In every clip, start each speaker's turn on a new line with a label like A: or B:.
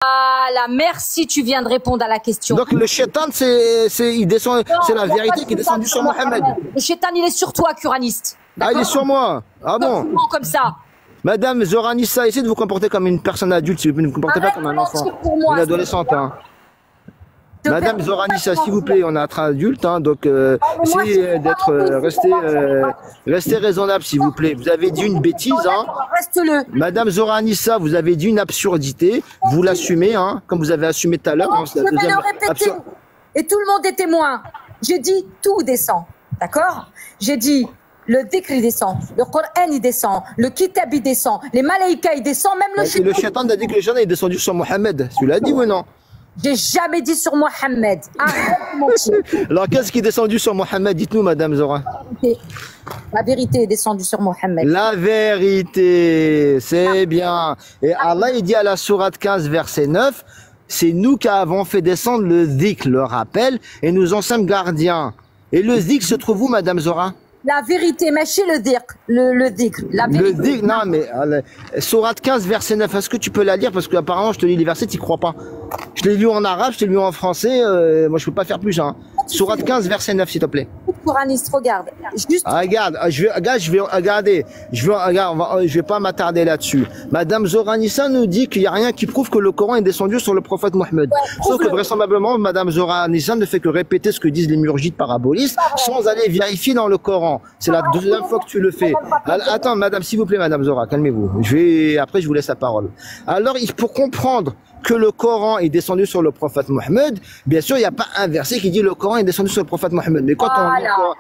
A: Voilà, merci, tu viens de répondre à la question.
B: Donc le shaitan, il descend, c'est la vérité qui est descendue sur Mohammed.
A: Le shaitan, il est sur toi, Quraniste.
B: Ah, il est sur moi. Ah bon?
A: Comme ça.
B: Madame Zoranissa, essayez de vous comporter comme une personne adulte, s'il vous plaît. Ne vous comportez pas comme un enfant, une adolescente. Hein. Madame Zoranissa, s'il vous plaît, on est entre adultes, hein, donc essayez d'être, restez raisonnable, s'il vous plaît. Vous avez dit une bêtise, hein.
A: Reste-le.
B: Madame Zoranissa, vous avez dit une absurdité, vous l'assumez, hein, comme vous avez assumé tout à l'heure. Hein,
A: je vais le répéter, et tout le monde est témoin. J'ai dit tout descend, d'accord? J'ai dit le dhikr il descend, le Coran il descend, le kitab il descend, les malaïkas il descend, même le shaitan.
B: Le shaitan a dit que le shaitan est descendu sur Mohammed. Tu l'as dit ou non?
A: J'ai jamais dit sur Mohammed. Arrête de mentir.
B: Alors qu'est-ce qui est descendu sur Mohammed? Dites-nous, Madame Zora.
A: La vérité est descendue sur Mohammed.
B: La vérité, c'est bien. Et Allah il dit à la sourate 15 verset 9, c'est nous qui avons fait descendre le dhikr, le rappel, et nous en sommes gardiens. Et le dhikr se trouve où, Madame Zora?
A: La vérité, mais chez le dhikr, le dhikr, la vérité.
B: Le dhikr, non mais, sourate 15 verset 9, est-ce que tu peux la lire? Parce qu'apparemment je te lis les versets, tu crois pas. Je l'ai lu en arabe, je l'ai lu en français, moi je peux pas faire plus, hein. Sourate 15 verset 9, s'il te plaît.
A: Couraniste, regarde. Juste...
B: regarde, je vais pas m'attarder là-dessus. Madame Zoranissa nous dit qu'il n'y a rien qui prouve que le Coran est descendu sur le prophète Mohammed. Sauf que vraisemblablement, Madame Zoranissa ne fait que répéter ce que disent les murjites parabolistes sans aller vérifier dans le Coran. C'est la deuxième fois que tu le fais. Attends, Madame, s'il vous plaît, Madame Zora, calmez-vous. Après, je vous laisse la parole. Alors, pour comprendre que le Coran est descendu sur le prophète Mohammed, bien sûr, il n'y a pas un verset qui dit le Coran est descendu sur le prophète Mohammed. Mais quand on lit le Coran...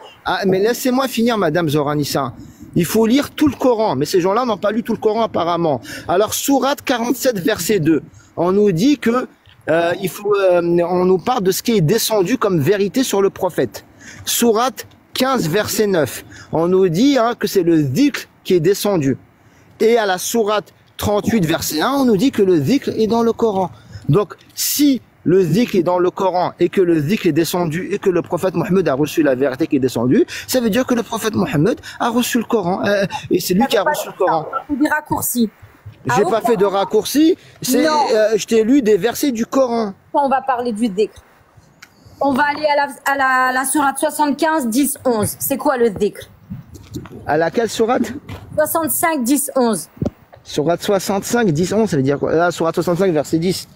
B: mais laissez-moi finir, Madame Zoranissa. Il faut lire tout le Coran, mais ces gens-là n'ont pas lu tout le Coran apparemment. Alors, sourate 47, verset 2, on nous dit que on nous parle de ce qui est descendu comme vérité sur le prophète. Sourate 15, verset 9, on nous dit que c'est le dhikr qui est descendu. Et à la sourate 38, verset 1, on nous dit que le dhikr est dans le Coran. Donc, si le dhikr est dans le Coran et que le dhikr est descendu et que le prophète Mohammed a reçu la vérité qui est descendue, ça veut dire que le prophète Mohammed a reçu le Coran. Et c'est lui qui a reçu le Coran.
A: Des raccourcis.
B: J'ai pas fait de raccourci, je t'ai lu des versets du Coran.
A: On va parler du dhikr. On va aller à la sourate 75, 10, 11. C'est quoi le dhikr?
B: À laquelle sourate?
A: 65, 10, 11.
B: Sourate 65, 10, 11, ça veut dire quoi? Là, sourate 65, verset 10.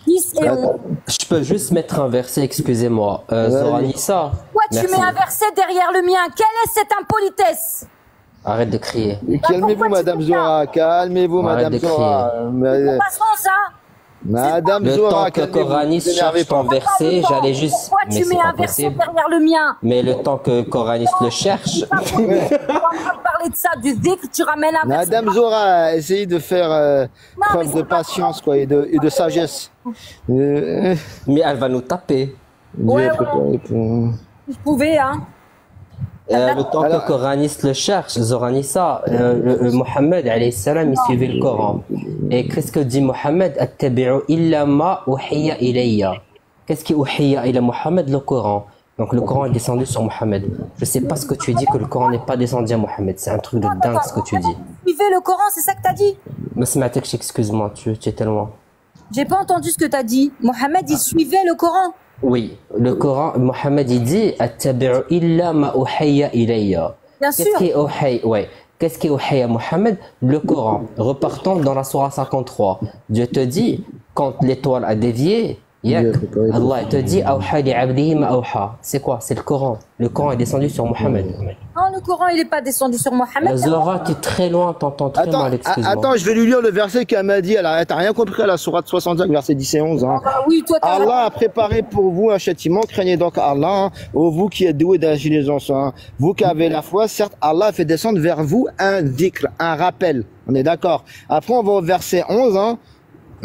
A: 10 et 11.
C: Je peux juste mettre un verset, excusez-moi. Zoranissa.
A: Pourquoi tu mets un verset derrière le mien? Quelle est cette impolitesse?
C: Arrête de crier.
B: Calmez-vous, Madame Zora. Calmez-vous, Madame Zora.
A: Passons ça.
B: Madame
C: le
B: Zora,
C: temps que Coraniste cherche ton verset, j'allais juste...
A: Pourquoi tu mets un verset derrière le mien?
C: Mais le temps que Coraniste le cherche...
A: On va parler de ça, du dhikr, tu ramènes un verset.
B: Madame Zora, essayez de faire preuve de patience quoi, et de sagesse.
C: Mais elle va nous taper.
A: Je pouvais, hein.
C: Le temps que Coraniste le cherche, Zoranissa, Mohammed alayhi salam, il suivait le Coran. Et qu'est-ce que dit Mohammed? Attabi'u illa ma uhiya ilayya. Qu'est-ce qui uhiya ila Mohammed? Le Coran. Donc le Coran est descendu sur Mohammed. Je sais pas ce que tu dis que le Coran n'est pas descendu à Mohammed. C'est un truc de dingue ce que tu dis.
A: Suivez le Coran, c'est ça que t'as dit?
C: Mais excuse-moi, tu étais loin.
A: J'ai pas entendu ce que t'as dit. Mohammed, il suivait le Coran.
C: Oui, le Coran, Mohammed il dit Attabi'u illa ma uhiya ilayya.
A: Bien sûr.
C: Qu'est-ce qui est uhiya à Mohammed? Le Coran. Repartons dans la sourate 53. Dieu te dit, quand l'étoile a dévié, Allah te dit c'est quoi? C'est le Coran. Le Coran est descendu sur Mohammed.
A: Non, le Coran il n'est pas descendu sur Mohammed.
C: Zora, tu es très loin, t'entends très mal, excuse-moi.
B: Attends, je vais lui lire le verset qu'elle m'a dit. T'as rien compris à la sourate 65, verset 10 et 11. Hein.
A: Oui, toi,
B: Allah a préparé pour vous un châtiment. Craignez donc Allah, vous qui êtes doués d'intelligence. Hein. Vous qui avez la foi, certes, Allah a fait descendre vers vous un dhikr, un rappel. On est d'accord. Après, on va au verset 11. Hein.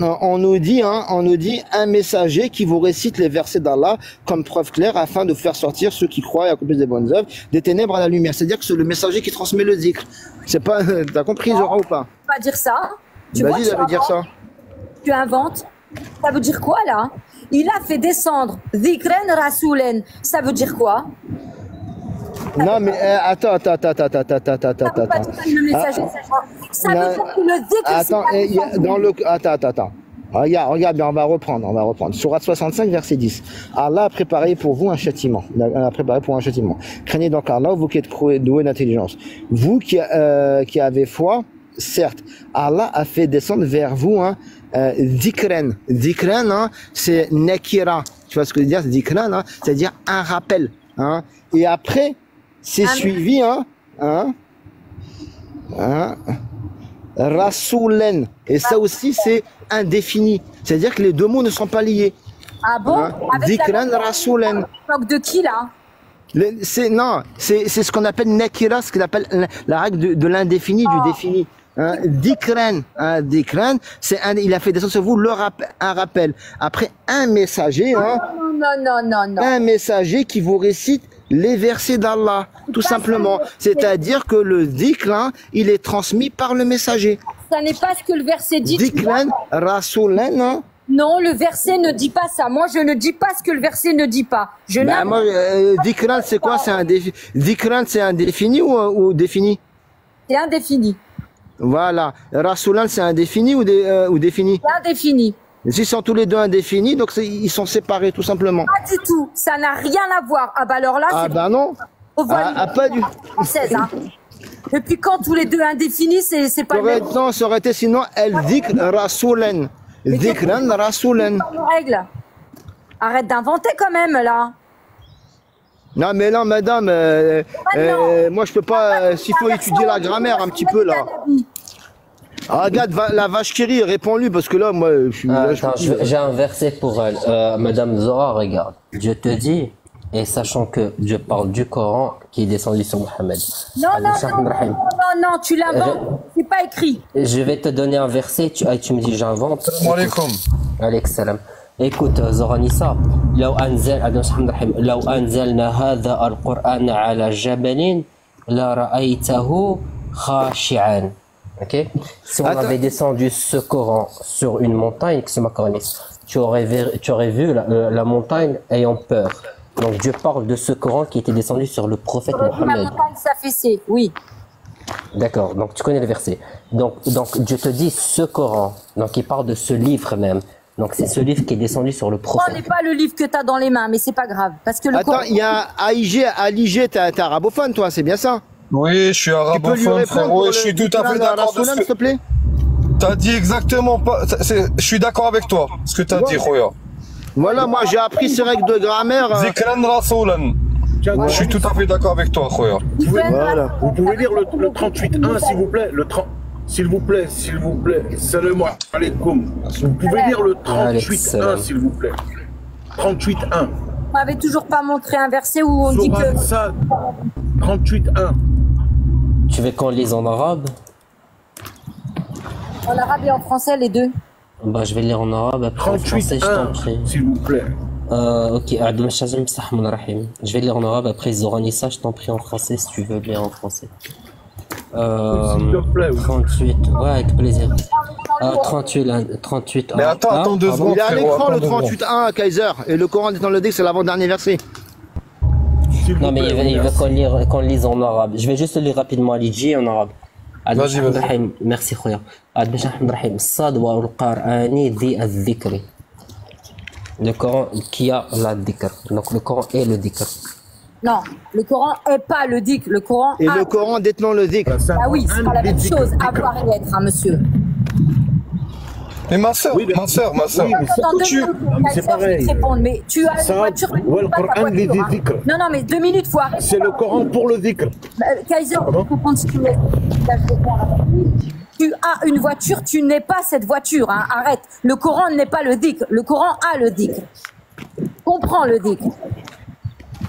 B: On nous dit un messager qui vous récite les versets d'Allah comme preuve claire afin de faire sortir ceux qui croient et accomplissent des bonnes œuvres des ténèbres à la lumière. C'est-à-dire que c'est le messager qui transmet le dhikr. C'est pas, t'as compris, Zora, ou pas?
A: Pas dire ça.
B: Vas-y, ça veut dire ça.
A: Tu inventes. Ça veut dire quoi là? Il a fait descendre dhikren rasoulen. Ça veut dire quoi?
B: Non mais attends.
A: Ça veut pas dire que le messager, ça veut dire que le dhikr.
B: Attends, attends. Regarde bien, on va reprendre. Sourate 65, verset 10. Allah a préparé pour vous un châtiment. Craignez donc Allah, vous qui êtes doués d'intelligence. Vous qui avez foi, certes, Allah a fait descendre vers vous dhikran. Dhikran, c'est nakira. Tu vois ce que je veux dire? Dhikran, c'est-à-dire un rappel. Et après, c'est suivi, Rasoulen. Et ça aussi, c'est indéfini. C'est-à-dire que les deux mots ne sont pas liés.
A: Ah bon?
B: Dhikran, Rasoulen.
A: De qui, là?
B: C'est ce qu'on appelle nakira, ce qu'on appelle la règle de l'indéfini, du défini. Dhikran, il a fait descendre sur vous un rappel. Après, un messager,
A: Non.
B: Un messager qui vous récite les versets d'Allah, tout simplement. C'est-à-dire que le dhikr, il est transmis par le messager.
A: Ça n'est pas ce que le verset dit.
B: Dhikran, Rasoulan,
A: Non, le verset ne dit pas ça. Moi, je ne dis pas ce que le verset ne dit pas.
B: Dhikran, c'est quoi? Dhikran, c'est indéfini ou défini?
A: C'est indéfini.
B: Voilà. Rasoulan, c'est indéfini ou défini?
A: C'est indéfini.
B: S'ils sont tous les deux indéfinis, donc ils sont séparés, tout simplement.
A: Pas du tout. Ça n'a rien à voir. Ah bah alors là, c'est...
B: non. Pas du...
A: française, Depuis quand tous les deux indéfinis, c'est pas le même...
B: Non, ça aurait été sinon El Dhikr Rasoulan. Dhikran Rasoulan.
A: Règle. Arrête d'inventer quand même, là.
B: Non, mais là, madame, moi, je peux pas... S'il faut étudier la grammaire un petit peu, là. Regarde, la vache qui rit, réponds-lui, parce que là, moi, je suis...
C: Attends, j'ai un verset pour elle. Madame Zora, regarde. Dieu te dit, et sachant que Dieu parle du Coran qui est descendu sur Mohammed.
A: Non, tu l'inventes. C'est pas écrit.
C: Je vais te donner un verset, tu me dis j'invente.
D: Salam alaikum.
C: Alaykum salam. Écoute, Zora Nissa, لو أنزلنا هذا القرآن على جبل لرأيته خاشعا. Ok? Si on avait descendu ce Coran sur une montagne, tu aurais vu la montagne ayant peur. Donc Dieu parle de ce Coran qui était descendu sur le prophète Mohammed.
A: La montagne s'affaissait, oui.
C: D'accord, donc tu connais le verset. Donc Dieu te dit ce Coran, donc il parle de ce livre même. Donc c'est ce livre qui est descendu sur le prophète.
A: Ce n'est pas le livre que tu as dans les mains, mais c'est pas grave. Parce que le
B: Attends, il y a AIG, t'es arabophone, toi, c'est bien ça?
D: Oui, je suis arabophone, frérot, et je suis tout à fait d'accord de
B: s'il te plaît.
D: T'as dit exactement pas... Je suis d'accord avec toi, ce que t'as dit, Khoya.
B: Voilà, moi j'ai appris ces règles de grammaire.
D: Zikran Rasoulan. Je suis tout à fait d'accord avec toi, Khoya.
B: Voilà.
E: Vous pouvez lire le 38.1, s'il vous plaît. S'il vous plaît. Salam alaikum. Vous pouvez lire le 38.1, s'il vous plaît. 38.1.
A: Vous m'avez toujours pas montré un verset où on dit que...
E: Ça, 38.1.
C: Tu veux qu'on lise en arabe?
A: En arabe et en français, les deux.
C: Bah, je vais lire en arabe, après en français, je t'en prie.
E: S'il vous plaît.
C: Ok, je vais lire en arabe, après Zora Nissa, je t'en prie en français si tu veux lire en français.
E: S'il te plaît, oui.
C: 38, ouais, avec plaisir. 38.
D: Mais attends 2 secondes.
B: Il est à l'écran le 38.1, Kaiser, et le Coran est dans le dé, c'est l'avant-dernier verset.
C: Non, mais il veut qu'on lise en arabe. Je vais juste le lire rapidement à l'IG en arabe.
D: Vas-y.
C: Merci, Khoya. Le Coran qui a la dhikr. Donc le Coran est le dhikr.
A: Non, le Coran est pas le dhikr. Le Coran
B: Et le Coran détenant le dhikr.
A: Ah oui, c'est pas la même chose. Avoir et être, monsieur.
D: Mais ma soeur.
E: Oui, mais c'est pareil.
A: Mais tu as une voiture. Non, mais 2 minutes, faut arrêter.
E: C'est le Coran pour le dhikr.
A: Kaiser, faut comprendre ce que tu veux. Tu as une voiture, tu n'es pas cette voiture. Arrête. Le Coran n'est pas le dhikr. Le Coran a le dhikr. Comprends le dhikr.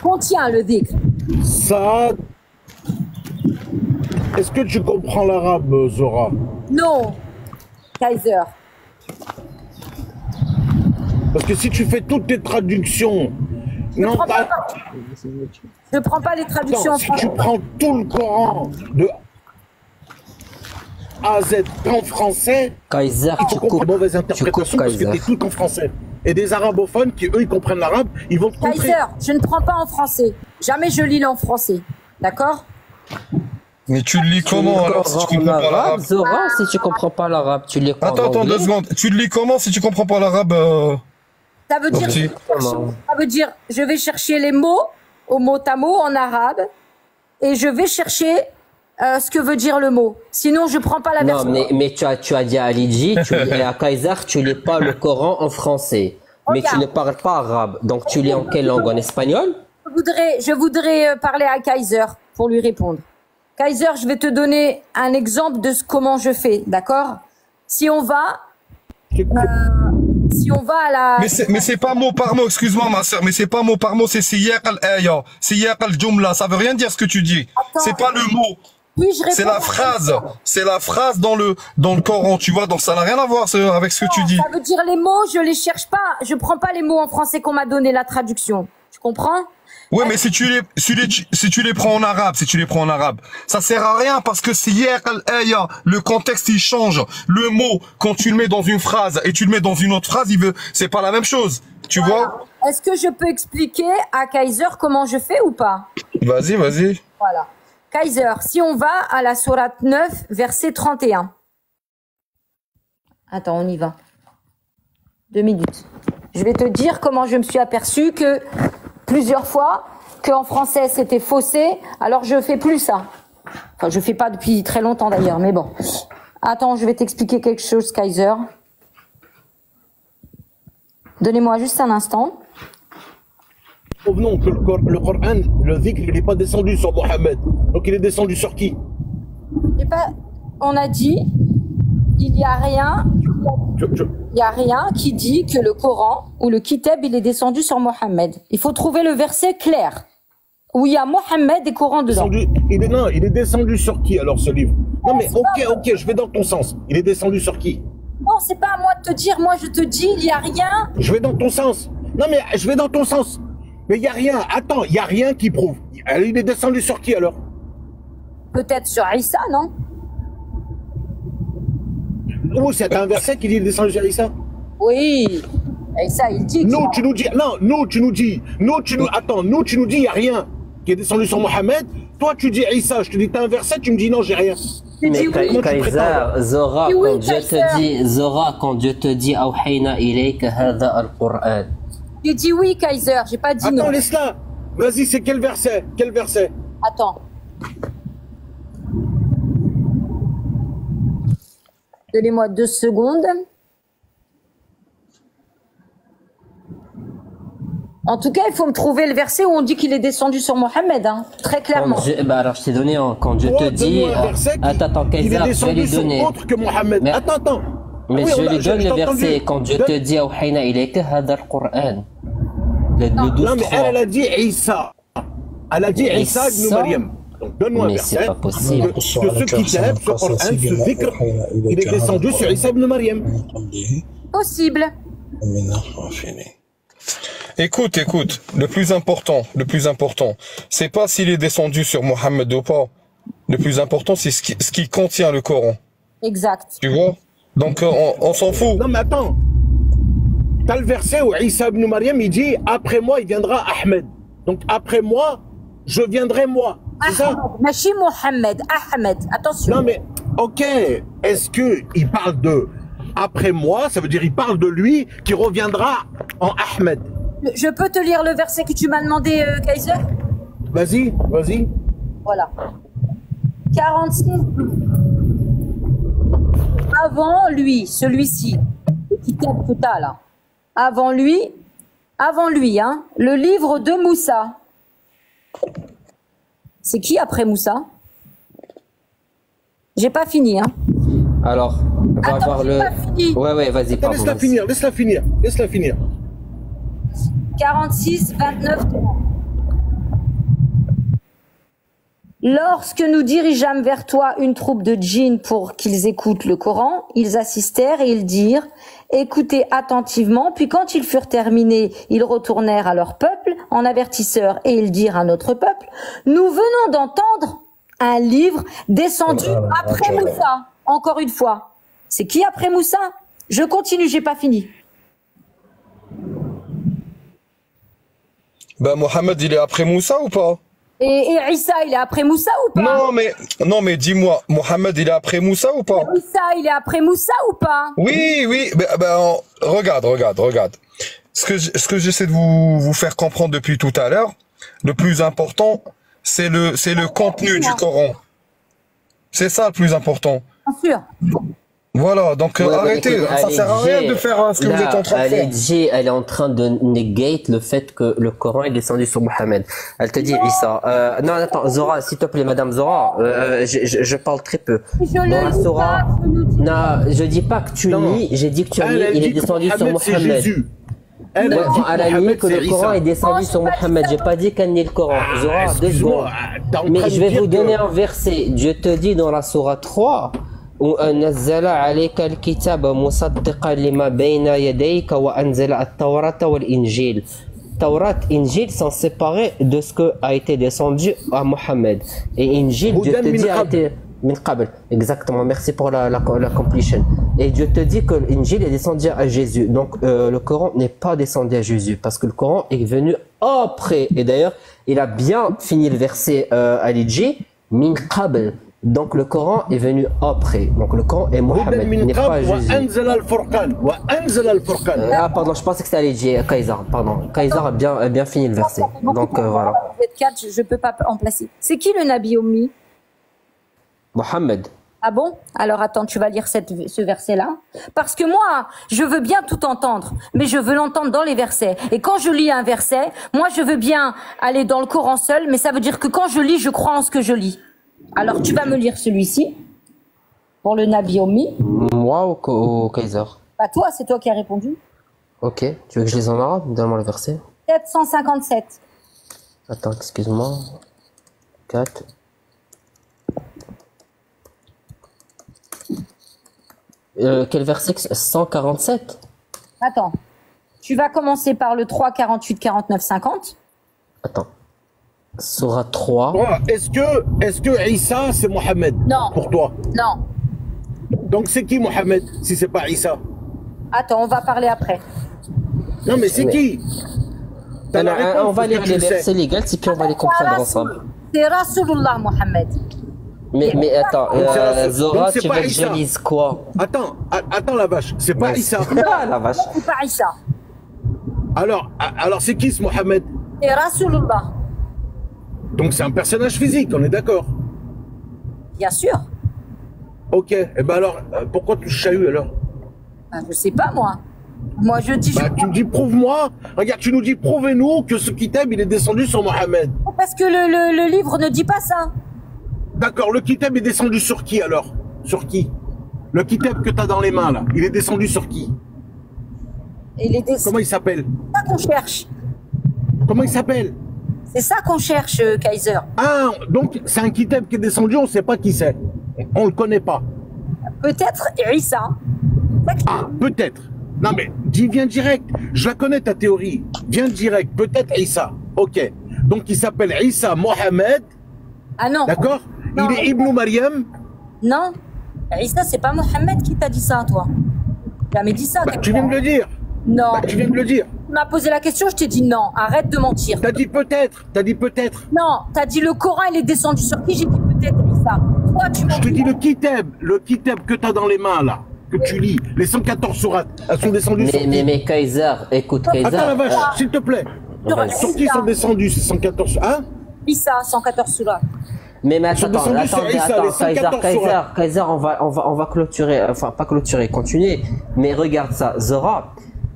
A: Contient le dhikr.
E: Ça. Est-ce que tu comprends l'arabe, Zora?
A: Non, Kaiser.
E: Parce que si tu fais toutes tes traductions,
A: Je prends pas les traductions en
E: si
A: français.
E: tu prends tout le Coran de A à Z en français,
C: Kaiser,
E: il faut comprendre mauvaise interprétation parce que t'es tout en français. Et des arabophones qui, eux, ils comprennent l'arabe, ils vont te contrer.
A: Kaiser, je ne prends pas en français. Jamais je lis en français. D'accord?
D: Mais tu le lis
C: Tu lis
D: comment
C: le
D: alors si tu
C: Coran en
D: comprends pas
C: arabe,
D: l'arabe?
C: Zora, si tu comprends pas l'arabe, tu lis quoi en
D: Attends,
C: anglais?
D: 2 secondes. Tu le lis comment si tu comprends pas l'arabe
A: Ça veut dire,
D: Mufti
A: ça veut dire, je vais chercher les mots au mot à mot en arabe et je vais chercher ce que veut dire le mot. Sinon, je prends pas la
C: Non,
A: version.
C: mais tu as dit à Lidji, et à Kaiser, tu lis pas le Coran en français. Mais tu ne parles pas arabe. Donc tu lis en quelle langue? En espagnol?
A: Je voudrais parler à Kaiser pour lui répondre. Kaiser, je vais te donner un exemple de comment je fais, d'accord? Si on va à la...
D: Mais c'est pas mot par mot, excuse-moi ma soeur, mais c'est pas mot par mot, c'est siyaq al-aya, siyaq al-jumla, ça veut rien dire ce que tu dis. C'est pas le mot. C'est la phrase dans le Coran, tu vois, donc ça n'a rien à voir avec ce que tu dis.
A: Ça veut dire les mots, je les cherche pas, je prends pas les mots en français qu'on m'a donné la traduction. Tu comprends?
D: Oui, mais si tu les prends en arabe, ça sert à rien parce que siyaq al-aya, le contexte il change. Le mot, quand tu le mets dans une phrase et tu le mets dans une autre phrase, c'est pas la même chose. Tu vois?
A: Est-ce que je peux expliquer à Kaiser comment je fais ou pas?
D: Vas-y.
A: Voilà. Kaiser, si on va à la sourate 9, verset 31. Attends, on y va. 2 minutes. Je vais te dire comment je me suis aperçu que plusieurs fois qu'en français c'était faussé, alors je fais plus ça. Enfin, je fais pas depuis très longtemps d'ailleurs, mais bon. Attends, je vais t'expliquer quelque chose, Kaiser. Donnez-moi juste un instant.
E: Provenons que le Coran, le dhikr, il n'est pas descendu sur Mohammed. Donc il est descendu sur qui?
A: On a dit, il n'y a rien qui dit que le Coran ou le Kitab, il est descendu sur Mohammed. Il faut trouver le verset clair où il y a Mohammed et Coran dedans.
E: Il est descendu sur qui alors ce livre? Non mais ok, je vais dans ton sens. Il est descendu sur qui?
A: Non, c'est pas à moi de te dire. Moi, je te dis, il n'y a rien.
E: Je vais dans ton sens. Non mais je vais dans ton sens. Mais il n'y a rien. Attends, il n'y a rien qui prouve. Il est descendu sur qui alors?
A: Peut-être sur Issa, non?
E: Oh, c'est un verset qui dit il est descendu sur Issa?
A: Oui. Issa, il dit.
E: Nous, tu nous dis. Non, nous, tu nous dis. Attends, nous, tu nous dis, il n'y a rien qui est descendu sur Mohammed. Toi, tu dis Issa. Je te dis, t'as un verset, tu me dis non, j'ai rien.
C: Mais Kaiser, Zora, quand Dieu te dit Awhayna ilayka hadha al-Qur'an.
A: J'ai dit oui, Kaiser, j'ai pas dit non.
E: Attends, laisse-la. Vas-y, c'est quel verset? Quel verset?
A: Attends. Donnez-moi 2 secondes. En tout cas, il faut me trouver le verset où on dit qu'il est descendu sur Mohammed, hein, très clairement.
C: Alors, je t'ai donné, quand Dieu te dit... Attends, Kaiser, je vais lui donner.
E: Autre que Mohammed. Attends.
C: Mais je lui donne le verset quand Dieu te dit Awhayna ilayka hadha al-Qur'an. Le 12.
E: Non, mais elle a dit Issa. Elle a dit Issa ibn Maryam. Donc donne-moi un verset.
C: Mais c'est pas possible.
E: Que ce kitab, ce Coran, ce dhikr, il est descendu sur Issa ibn Maryam.
A: Possible.
D: Écoute, le plus important, c'est pas s'il est descendu sur Mohammed ou pas. Le plus important, c'est ce qui contient le Coran.
A: Exact.
D: Tu vois? Donc, on s'en fout.
E: Non, mais attends. T'as le verset où Issa ibn Maryam, il dit, après moi, il viendra Ahmed. Donc, après moi, je viendrai moi. C'est ça?
A: Machi Mohammed, Ahmed. Attention.
E: Non, mais, ok. Est-ce qu'il parle de après moi, ça veut dire il parle de lui qui reviendra en Ahmed.
A: Je peux te lire le verset que tu m'as demandé, Kaiser?
E: Vas-y.
A: Voilà. 46. Avant lui, celui-ci, le kitab que t'as là. Avant lui, hein, le livre de Moussa. C'est qui après Moussa? J'ai pas fini, hein.
C: Alors, on va voir le... Ouais, vas-y, pardon.
E: Laisse-la finir.
A: 46, 29, 30. Lorsque nous dirigeâmes vers toi une troupe de djinns pour qu'ils écoutent le Coran, ils assistèrent et ils dirent « Écoutez attentivement ». Puis quand ils furent terminés, ils retournèrent à leur peuple en avertisseurs et ils dirent à notre peuple « Nous venons d'entendre un livre descendu après Moussa ». Encore une fois. C'est qui après Moussa? Je continue, j'ai pas fini.
D: Ben Mohammed, il est après Moussa ou pas?
A: Et Issa, il est après Moussa ou pas?
D: Non, mais dis-moi, Mohamed, il est après Moussa ou pas?
A: Issa, il est après Moussa ou pas?
D: Oui. Regarde. Ce que j'essaie de vous faire comprendre depuis tout à l'heure, le plus important, c'est le contenu du Coran. C'est ça le plus important.
A: Bien sûr.
D: Voilà, donc arrêtez, ça sert à rien de faire ce que vous êtes en train de faire.
C: Elle est en train de negate le fait que le Coran est descendu sur Mohamed. Elle te dit Issa. Non, attends, Zora, s'il te plaît, Madame Zora, je parle très peu. Dans la Sourate, non, je dis pas que tu lis, j'ai dit que tu lis, il est descendu sur Mohamed. Elle a dit que le Coran est descendu sur Mohamed. J'ai pas dit qu'elle nie le Coran. Zora, 2 secondes. Mais je vais vous donner un verset. Dieu te dit dans la Sourate 3. وأنزل عليك الكتاب مصدقا لما بين يديك وأنزل التوراة والإنجيل. Taurat, Injil sont séparés de ce que a été descendu à Mohammed. Et Injil, Dieu te dit a été min qabl. Exactement. Merci pour la completion. Et Dieu te dit que l'Injil est descendu à Jésus. Donc le Coran n'est pas descendu à Jésus parce que le Coran est venu après. Et d'ailleurs, il a bien fini le verset à l'Idji min qabl. Donc le Coran est venu après. Donc le Coran est Mohammed, n'est pas Jésus. Ah pardon, je pensais que c'était Ali Kaiser. Pardon, Kaiser a bien fini le verset. Donc voilà.
A: Je peux pas en placer. C'est qui le Nabi Ommi?
C: Mohammed.
A: Ah bon? Alors attends, tu vas lire ce verset-là. Parce que moi, je veux bien tout entendre, mais je veux l'entendre dans les versets. Et quand je lis un verset, moi je veux bien aller dans le Coran seul, mais ça veut dire que quand je lis, je crois en ce que je lis. Alors, tu vas me lire celui-ci, pour le Nabi Ommi.
C: Moi ou Kaiser?
A: Bah toi, c'est toi qui as répondu.
C: Ok, tu veux que je lise en arabe? Donne-moi le verset.
A: 757.
C: Attends, excuse-moi. 4. Quel verset? 147?
A: Attends, tu vas commencer par le 3, 48, 49, 50.
C: Attends. Surah 3.
E: Est-ce que Issa c'est Mohamed?
A: Non.
E: Pour toi?
A: Non.
E: Donc c'est qui Mohamed si c'est pas Issa?
A: Attends, on va parler après.
E: Non mais c'est qui?
C: On va lire les versets légaux et puis on va les comprendre ensemble.
A: C'est Rasulullah Mohamed.
C: Mais attends, Zora, tu veux que je lise quoi?
E: Attends la vache, c'est pas Issa.
C: Ah la vache.
A: C'est pas Issa.
E: Alors c'est qui ce Mohamed?
A: C'est Rasulullah.
E: Donc c'est un personnage physique, on est d'accord?
A: Bien sûr.
E: Ok, et ben alors, pourquoi tu chahues alors?
A: Je sais pas moi. Moi je dis...
E: tu me dis prouve-moi. Regarde, tu nous dis prouvez-nous que ce kitab il est descendu sur Mohamed.
A: Parce que le livre ne dit pas ça.
E: D'accord, le kitab est descendu sur qui alors? Sur qui? Le kitab que tu as dans les mains là, il est descendu sur qui? Comment il s'appelle?
A: C'est ça qu'on cherche.
E: Comment il s'appelle?
A: C'est ça qu'on cherche, Kaiser.
E: Ah, donc c'est un kitab qui est descendu, on ne sait pas qui c'est. On le connaît pas.
A: Peut-être Issa.
E: Ah, peut-être. Non mais, viens direct. Je la connais ta théorie. Viens direct. Peut-être Issa. Ok. Donc il s'appelle Issa Mohamed.
A: Ah non.
E: D'accord? Il est Ibn Maryam.
A: Non. Issa, c'est pas Mohamed qui t'a dit ça, toi. Jamais dit ça.
E: Tu viens de le dire.
A: Non.
E: Tu viens de le dire.
A: Tu m'as posé la question, je t'ai dit non. Arrête de mentir.
E: T'as dit peut-être. T'as dit peut-être.
A: Non. T'as dit le Coran, il est descendu sur qui? J'ai dit peut-être Issa. Toi, tu
E: Je te dis le kitab que t'as dans les mains là, que tu lis, les 114 sourates, elles sont descendues sur qui?
C: Mais Kaiser, écoute Kaiser.
E: Attends la vache, s'il te plaît. Sur qui sont descendus ces 114 sourates?
A: Issa, 114 sourates.
C: Mais attends, Kaiser, on va clôturer, enfin pas clôturer, continuer. Mais regarde ça, Zora,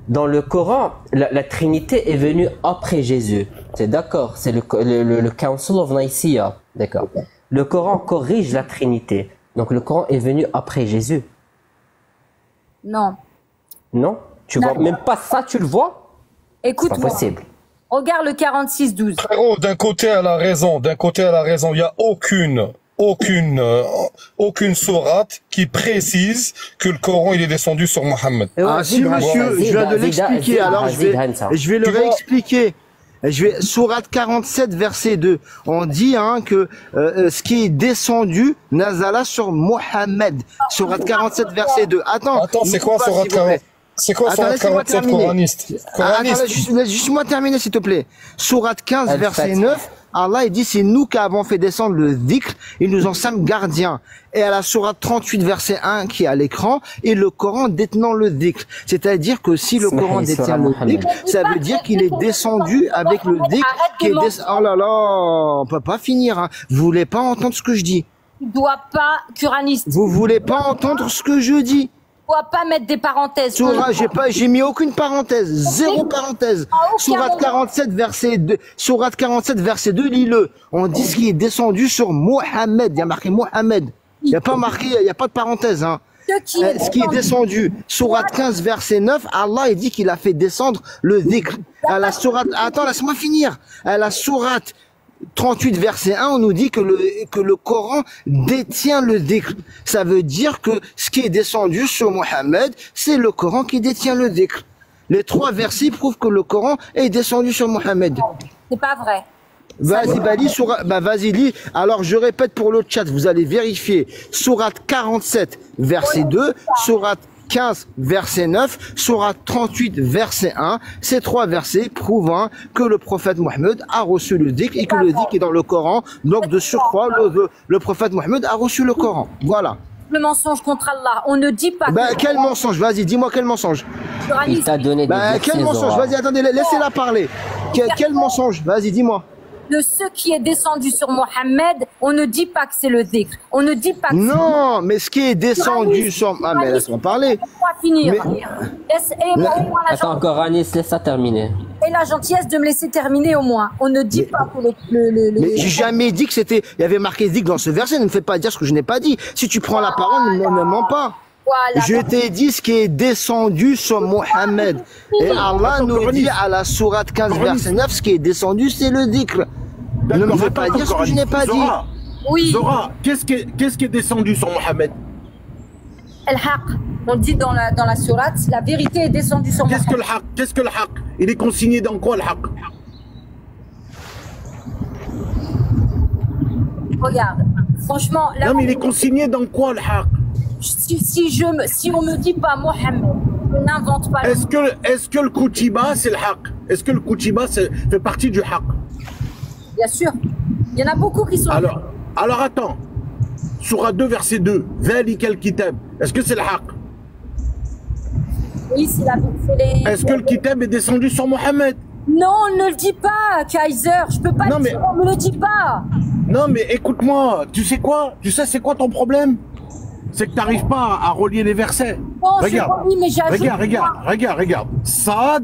C: dans le Coran, la Trinité est venue après Jésus. C'est d'accord, c'est le Council of Nicaea, d'accord. Le Coran corrige la Trinité. Donc le Coran est venu après Jésus.
A: Non.
C: Non? Tu vois, même pas ça, tu le vois?
A: Écoute-moi.
C: C'est pas possible.
A: Regarde le 46-12.
D: Frérot, d'un côté elle a raison, il n'y a aucune sourate qui précise que le Coran il est descendu sur Mohammed.
B: Ah si monsieur, je viens de l'expliquer, alors je vais le réexpliquer. Sourate 47 verset 2, on dit que ce qui est descendu nazala sur Mohammed. Sourate 47 verset 2. Attends,
D: c'est quoi Sourate 47? C'est quoi Sourate 47 coraniste?
B: Laisse-moi terminer s'il te plaît. Sourate 15 verset 9, Allah il dit c'est nous qui avons fait descendre le dhikr et nous en sommes gardiens. Et à la sourate 38 verset 1 qui est à l'écran, et le Coran détenant le dhikr. C'est-à-dire que si le Coran détient le dhikr, ça veut dire qu'il est descendu avec le dhikr qui est Oh là là, on peut pas finir. Hein. Vous voulez pas entendre ce que je dis?
A: Tu dois pas, Quraniste.
B: Vous voulez pas entendre ce que je dis?
A: Tu dois pas mettre des parenthèses.
B: J'ai mis aucune parenthèse, zéro parenthèse. Sourate 47 verset 2, Sourate 47 verset 2, lis-le. On dit ce qui est descendu sur Mohammed. Il y a marqué Mohammed. Il y a pas marqué, il y a pas de parenthèse, hein. Ce qui est descendu, Sourate 15 verset 9, Allah il dit qu'il a fait descendre le dhikr. À la sourate, attends, laisse-moi finir. À la sourate 38 verset 1, on nous dit que le Coran détient le dhikr. Ça veut dire que ce qui est descendu sur Mohammed, c'est le Coran qui détient le dhikr. Les 3 versets prouvent que le Coran est descendu sur Mohammed.
A: C'est pas vrai.
B: Vas-y, vas-y, lis. Alors, je répète pour le chat, vous allez vérifier. Sourate 47 verset 2, Sourate 15 verset 9, Sourate 38 verset 1, ces 3 versets prouvant que le prophète Mohammed a reçu le dhikr et que le dhikr est dans le Coran. Donc de surcroît, le prophète Mohammed a reçu le Coran. Voilà.
A: Le mensonge contre Allah, on ne dit pas.
B: Quel mensonge? Vas-y, dis-moi quel mensonge.
C: Il t'a donné des
B: quel mensonge? Vas-y, attendez, laissez-la parler. Quel mensonge? Vas-y, dis-moi.
A: De ce qui est descendu sur Mohammed, on ne dit pas que c'est le dhikr. On ne dit pas que
B: non, mais ce qui est descendu sur... Ah, mais laisse-moi parler.
A: Laisse-moi finir.
C: Attends, Coranis, laisse ça terminer.
A: Et la gentillesse de me laisser terminer au moins. On ne dit pas que
B: Mais j'ai jamais dit que c'était... Il y avait marqué dhikr dans ce verset. Ne me fais pas dire ce que je n'ai pas dit. Si tu prends la parole, ne mens pas. Voilà. Je t'ai dit ce qui est descendu sur Mohammed. Et Allah nous dit à la sourate 15 verset 9, ce qui est descendu, c'est le dhikr. Ne me fais pas dire ce que je n'ai pas dit.
E: Oui. Zora, qu'est-ce qui est descendu sur Mohammed?
A: Al-Haq. On dit dans la sourate, la vérité est descendue sur Mohammed.
E: Qu'est-ce que le Haq? Il est consigné dans quoi le Haq?
A: Regarde, franchement...
E: Non mais il est consigné dans quoi le Haq?
A: Si on me dit pas Mohammed, je n'invente pas.
E: Est-ce que le Koutiba c'est le Haq? Est-ce que le Koutiba fait partie du Haq?
A: Bien sûr. Il y en a beaucoup qui sont...
E: Alors attends. Sourate 2 verset 2. Dhalika al-kitab. Est-ce que c'est le Haq?
A: Oui, c'est les...
E: Est-ce que le kitab est descendu sur Mohammed?
A: Non, on ne le dit pas, Kaiser. Je peux pas le dire, on ne me le dit pas.
E: Non mais écoute-moi. Tu sais quoi? Tu sais c'est quoi ton problème? C'est que tu n'arrives pas à relier les versets.
A: Non, regarde,
E: regarde. Saad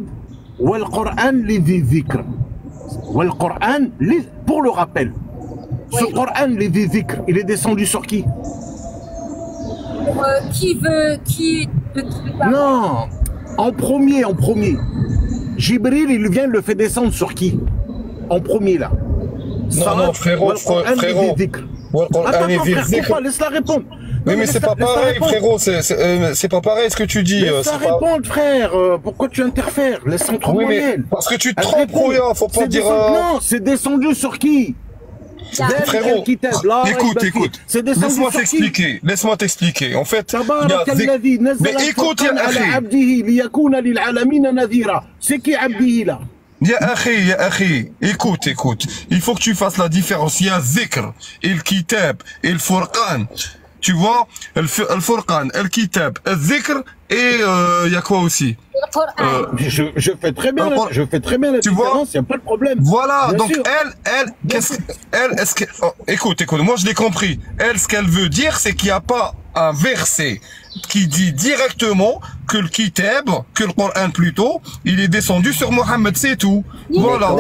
E: wal Qur'an li dhikr. Wal Qur'an pour le rappel. Ce Qur'an li dhikr, il est descendu sur qui? Non, en premier. Jibril, il vient, il le fait descendre sur qui? En premier là.
D: Non, frérot.
E: Attends, laisse-la répondre.
D: Oui, mais c'est pas pareil, frérot. C'est pas pareil ce que tu dis.
E: Laisse-la répondre, frère. Pourquoi tu interfères? Laisse-la tranquille.
D: Oui, mais parce que tu te trompes, Rouya. Faut pas dire.
E: Non, c'est descendu sur qui?
D: Frérot, écoute. Laisse-moi t'expliquer. En fait, mais écoute,
E: c'est qui Abdihi là?
D: Ya akhi, écoute. Il faut que tu fasses la différence. Il y a Zikr, el Kitab, el Furqan. Tu vois, el Furqan, el Kitab, el Zikr et il y a quoi aussi?
E: Je fais très bien la différence, il n'y a pas de problème.
D: Voilà, bien donc sûr. Écoute, moi je l'ai compris. Elle, ce qu'elle veut dire, c'est qu'il n'y a pas un verset qui dit directement que le Kitab, que le Coran plutôt, il est descendu sur Mohammed, c'est tout. Voilà.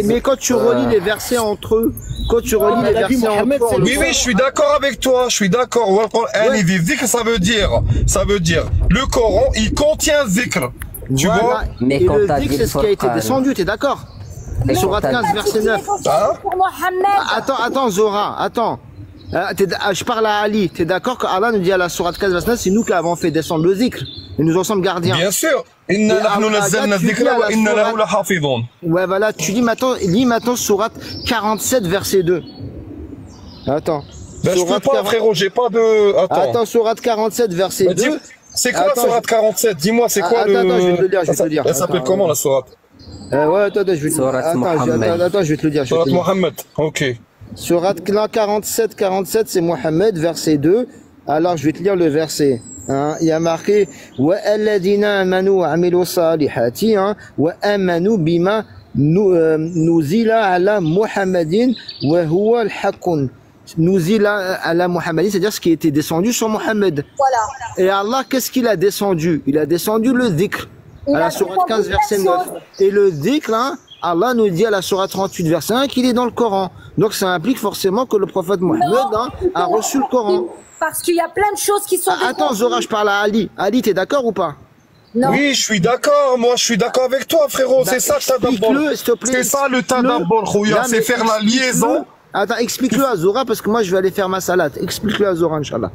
B: Mais quand tu relis les versets entre eux,
D: oui, je suis d'accord avec toi, je suis d'accord. Le Coran, il dit zikr, ça veut dire, le Coran, il contient zikr. Tu vois?
B: Mais et le dhikr, c'est ce qui a été descendu, t'es d'accord? Sourate 15, verset 9. Attends, Zora, attends. Je parle à Ali. T'es d'accord qu'Allah nous dit à la sourate 15, verset 9, c'est nous qui avons fait descendre le dhikr. Et nous en sommes gardiens.
D: Bien sûr. Inna nahnu nazzalna dhikra wa inna lahu lahafidhun.
B: Ouais, voilà, tu lis maintenant sourate 47, verset 2. Attends.
D: Ben, je peux pas, frérot, j'ai pas de...
B: Attends, sourate 47, verset 2.
D: C'est quoi la sourate 47? Dis-moi, c'est quoi le...
B: Attends, je vais te le dire,
D: Elle s'appelle comment, la sourate?
B: Ouais, attends, je vais te le dire.
D: Surat Mohammed, ok.
B: Surat 47, c'est Mohammed, verset 2. Alors, je vais te lire le verset. Hein, il y a marqué wa alladhina amanu wa amilu salihati wa amanu bima nuzila ala Muhammadin wa huwa al-haqqun. Nuzila ala Muhammadin, c'est-à-dire ce qui était descendu sur Mohammed.
A: Voilà.
B: Et Allah, qu'est-ce qu'il a descendu? Il a descendu le dhikr à la sourate 15 verset 9. Et le dhikr, hein, Allah nous dit à la sourate 38 verset 1 qu'il est dans le Coran. Donc ça implique forcément que le prophète Mohammed a reçu le Coran.
A: Parce qu'il y a plein de choses qui sont...
B: Attends Zora, je parle à Ali. Ali, t'es d'accord ou pas?
A: Non.
D: Oui, je suis d'accord. Moi, je suis d'accord avec toi, frérot. C'est ça,
B: explique-le, s'il te plaît.
D: C'est ça le tadabbur, Khouya. C'est faire la liaison.
B: Attends, explique-le à Zora parce que moi, je vais aller faire ma salade. Explique-le à Zora, Inch'Allah.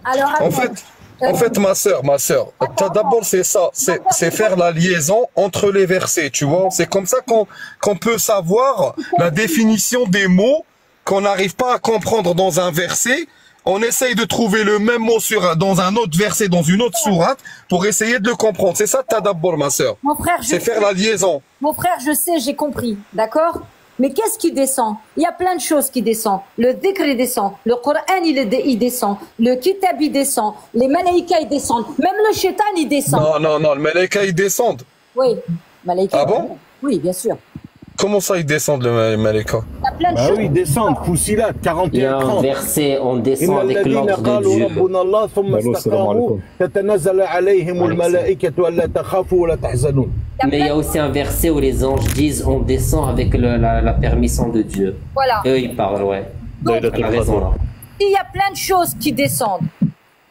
A: Alors,
D: En fait, ma sœur, tadabbur, c'est ça. C'est faire la liaison entre les versets, tu vois. C'est comme ça qu'on peut savoir la définition des mots qu'on n'arrive pas à comprendre dans un verset. On essaye de trouver le même mot dans un autre verset, dans une autre sourate, pour essayer de le comprendre. C'est ça, tadabbur, ma sœur.
A: Mon frère,
D: c'est faire la liaison.
A: Mon frère, je sais, j'ai compris, d'accord? Mais qu'est-ce qui descend? Il y a plein de choses qui descendent. Le dhikr, il descend. Le Coran, il descend. Le kitab, il descend. Les malaïkas, ils descendent. Même le shaitan, il descend.
D: Non, le malaïka, ils descendent.
A: Oui, malaïka.
D: Ah bon?
A: Oui, bien sûr.
D: Comment ça, ils descendent, le malaïka?
A: Il y a plein de choses.
E: Oui, ils descendent. Fusilat, 41, 30.
C: Il y a un verset, on descend avec l'ordre de Dieu. Mais il y a aussi un verset où les anges disent on descend avec la permission de Dieu.
A: Voilà.
C: Eux, ils parlent, ouais.
A: Donc,
C: elle a raison, là.
A: Il y a plein de choses qui descendent.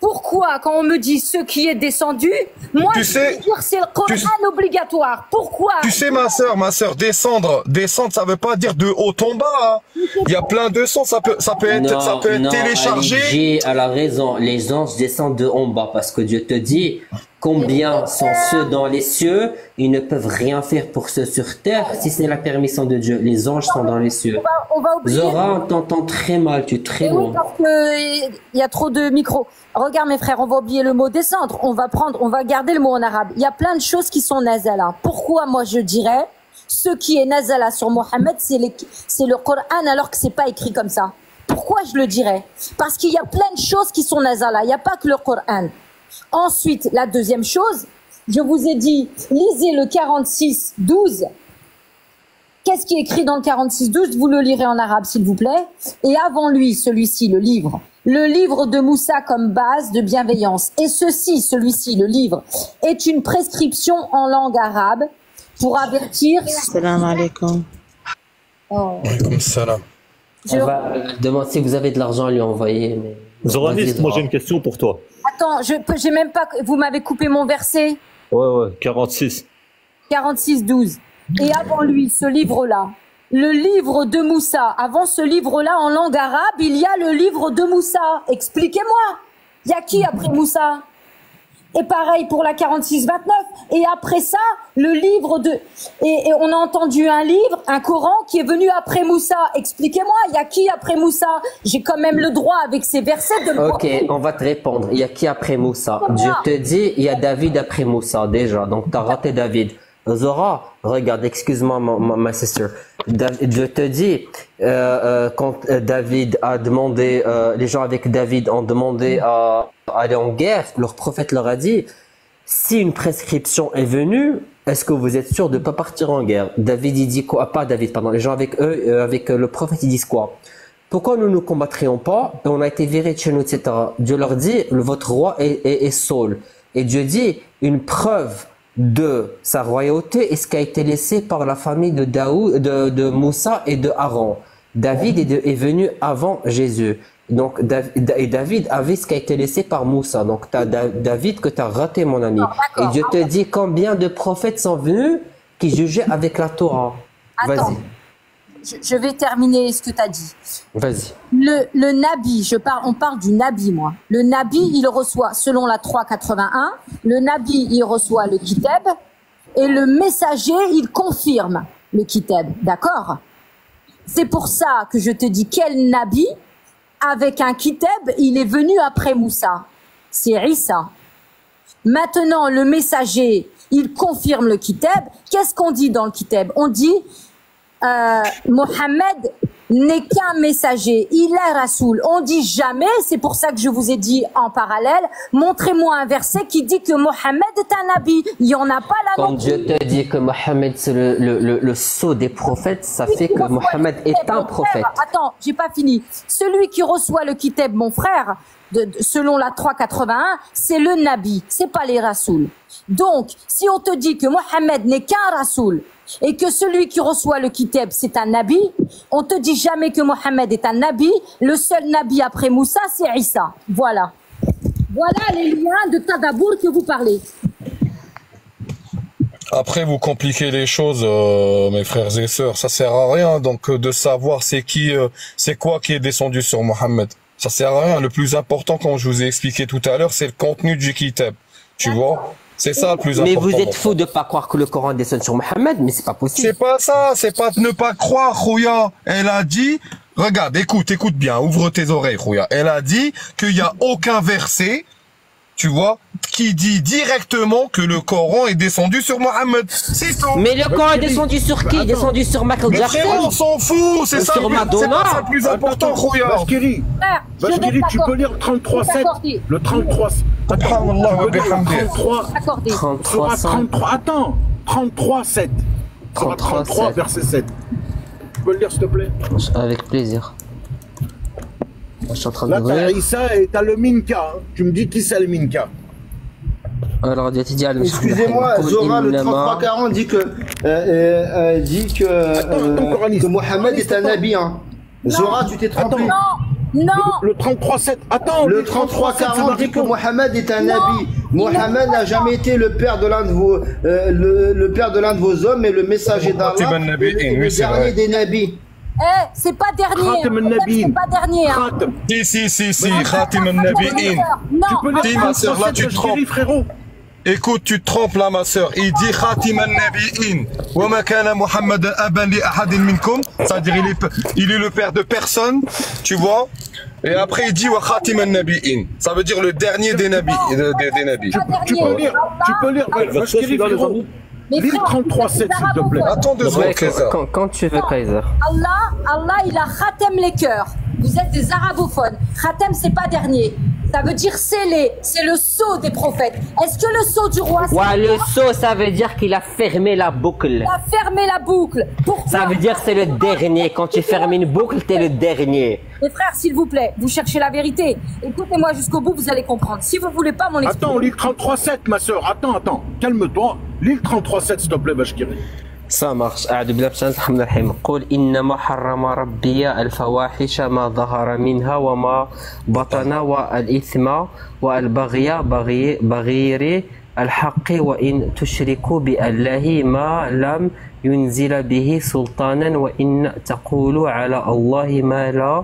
A: Pourquoi, quand on me dit ce qui est descendu, moi, je veux dire c'est le Coran obligatoire. Pourquoi?
D: Tu sais, ma sœur, descendre, ça veut pas dire de haut en bas. Hein. Il y a plein de sons, ça peut être téléchargé.
C: Elle a raison. Les anges descendent de en bas parce que Dieu te dit combien sont ceux dans les cieux, ils ne peuvent rien faire pour ceux sur terre si c'est la permission de Dieu. Les anges sont dans les cieux.
A: On va oublier.
C: Zora, on t'entend très mal, tu es très loin.
A: Oui, parce qu'il y a trop de micros. Regarde mes frères, on va oublier le mot descendre. On va garder le mot en arabe. Il y a plein de choses qui sont nazala. Pourquoi moi je dirais ce qui est nazala sur Mohammed, c'est le Coran alors que c'est pas écrit comme ça. Pourquoi je le dirais? Parce qu'il y a plein de choses qui sont nazala. Il n'y a pas que le Coran. Ensuite, la deuxième chose, je vous ai dit, lisez le 46-12. Qu'est-ce qui est écrit dans le 46-12? Vous le lirez en arabe, s'il vous plaît. Et avant lui, celui-ci, le livre de Moussa comme base de bienveillance. Et celui-ci, le livre, est une prescription en langue arabe pour avertir...
F: Salam alaikum.
A: Oh.
D: Alaikum salam.
C: On va demander si vous avez de l'argent à lui envoyer. Mais...
G: Zoraniste, moi j'ai une question pour toi.
A: Attends, j'ai même pas... Vous m'avez coupé mon verset.
G: Ouais, 46.
A: 46-12. Et avant lui, ce livre-là, le livre de Moussa. Avant ce livre-là, en langue arabe, il y a le livre de Moussa. Expliquez-moi. Il y a qui après Moussa? Et pareil pour la 46-29. Et après ça, le livre de... Et on a entendu un livre, un Coran qui est venu après Moussa. Expliquez-moi, il y a qui après Moussa? J'ai quand même le droit avec ces versets de...
C: Ok, on va te répondre. Il y a qui après Moussa? Dieu te dit, il y a David après Moussa déjà. Donc tu as raté David. Zora, regarde, excuse-moi ma sister. Dieu te dit, quand David a demandé, les gens avec David ont demandé à aller en guerre, leur prophète leur a dit, si une prescription est venue, est-ce que vous êtes sûr de ne pas partir en guerre? David, il dit quoi? Pas David, pardon. Les gens avec eux, avec le prophète, ils disent quoi? Pourquoi nous ne combattrions pas? Et on a été virés de chez nous, etc. Dieu leur dit, votre roi est Saul. Et Dieu dit, une preuve de sa royauté est ce qui a été laissé par la famille de de Moussa et de Aaron. David est venu avant Jésus. Donc David avait ce qui a été laissé par Moussa. Donc tu as David que tu as raté, mon ami. Et Dieu te dit combien de prophètes sont venus qui jugeaient avec la Torah. Vas-y.
A: Je vais terminer ce que tu as dit.
C: Vas-y.
A: Le Nabi, on parle du Nabi, moi. Le Nabi, il reçoit, selon la 381, le Nabi, il reçoit le Kitab, et le messager, il confirme le Kitab. D'accord? C'est pour ça que je te dis, quel Nabi, avec un Kitab, il est venu après Moussa? C'est Issa. Maintenant, le messager, il confirme le kitab. Qu'est-ce qu'on dit dans le kitab? On dit Mohammed n'est qu'un messager, il est Rasoul. On dit jamais, c'est pour ça que je vous ai dit en parallèle, montrez-moi un verset qui dit que Mohammed est un nabi. Il n'y en a pas là.
C: Quand Dieu te dit que Mohammed c'est le sceau des prophètes, ça fait que Mohammed est un prophète.
A: Attends, j'ai pas fini. Celui qui reçoit le kitab, mon frère, selon la 381, c'est le nabi, c'est pas les Rasouls. Donc, si on te dit que Mohammed n'est qu'un Rasoul et que celui qui reçoit le kitab c'est un nabi, on te dit jamais que Mohammed est un nabi. Le seul nabi après Moussa, c'est Issa. Voilà. Voilà les liens de Tadabour que vous parlez.
D: Après, vous compliquez les choses, mes frères et sœurs. Ça sert à rien, donc, de savoir c'est quoi qui est descendu sur Mohammed. Ça sert à rien. Le plus important, comme je vous ai expliqué tout à l'heure, c'est le contenu du kitab. Tu vois? C'est ça le plus important.
C: Mais vous êtes fou de pas croire que le Coran descend sur Mohammed, mais c'est pas possible.
D: C'est pas ça, c'est pas de ne pas croire, Khouya. Elle a dit, regarde, écoute bien, ouvre tes oreilles, Khouya. Elle a dit qu'il y a aucun verset, tu vois, qui dit directement que le Coran est descendu sur Mohammed. C'est tout.
C: Mais le Coran est descendu sur qui? Il est descendu sur Michael Jackson.
D: On s'en fout, c'est ça,
C: sur Madonna.
D: C'est le plus important, Khouya.
E: Bashkiri, tu peux lire le 33.7. Le 33. Attends, le 33. 33. Attends, 33.7. 33 verset 7. Tu peux le lire, s'il te plaît?
C: Avec plaisir. Je suis en train de
E: là, t'as Issa et t'as le Minka. Tu me dis qui c'est le Minka?
C: Alors,
B: excusez-moi, Zora, le 3340 dit que Mohammed est un nabi. Hein. Zora, tu t'es trompé.
A: Non.
E: Le 33.7. Attends.
B: Le 3340 dit que Mohammed est un nabi. Mohammed n'a jamais été le père de l'un de vos, le père de l'un de vos hommes, mais le messager d'Allah, le dernier des nabis.
A: C'est pas dernier. C'est pas dernier. Hein.
D: Si. Khatim al-Nabi'in.
A: Non.
D: Ma soeur, là, tu te trompes. Écoute, tu te trompes là, ma soeur. Il dit Khatim al-Nabi'in. Wa ma kana Muhammad aban li ahadin minkum. C'est-à-dire, il est le père de personne. Tu vois? Et après, il dit Wa Khatim al-Nabi'in. Ça veut dire le dernier des nabis.
E: Tu peux lire. Lis 33.7, s'il te plaît.
D: Attends 2 secondes, Kaiser.
C: Quand tu veux, Kaiser.
A: Allah, il a khatem les cœurs. Vous êtes des arabophones. Khatem, c'est pas dernier. Ça veut dire scellé. C'est le sceau des prophètes. Est-ce que le sceau du roi...
C: Ouais, le sceau, ça veut dire qu'il a fermé la boucle.
A: Il a fermé la boucle. Pourquoi?
C: Ça veut dire que c'est le dernier. Quand tu fermes une boucle, t'es le dernier.
A: Les frères, s'il vous plaît, vous cherchez la vérité. Écoutez-moi jusqu'au bout, vous allez comprendre. Si vous voulez pas mon explication...
E: Attends, lis le 33.7, ma soeur. Attends. Calme-toi. Lis le 33.7, s'il te plaît, Bashkiri.
C: Ça marche. أعوذ بالله من الشيطان الرجيم. قل إنما حرم ربي الفواحش ما ظهر منها وما بطن والإثم والبغي بغير الحق وإن تشركوا بالله ما لم ينزل به سلطانا وإن تقولوا على الله ما لا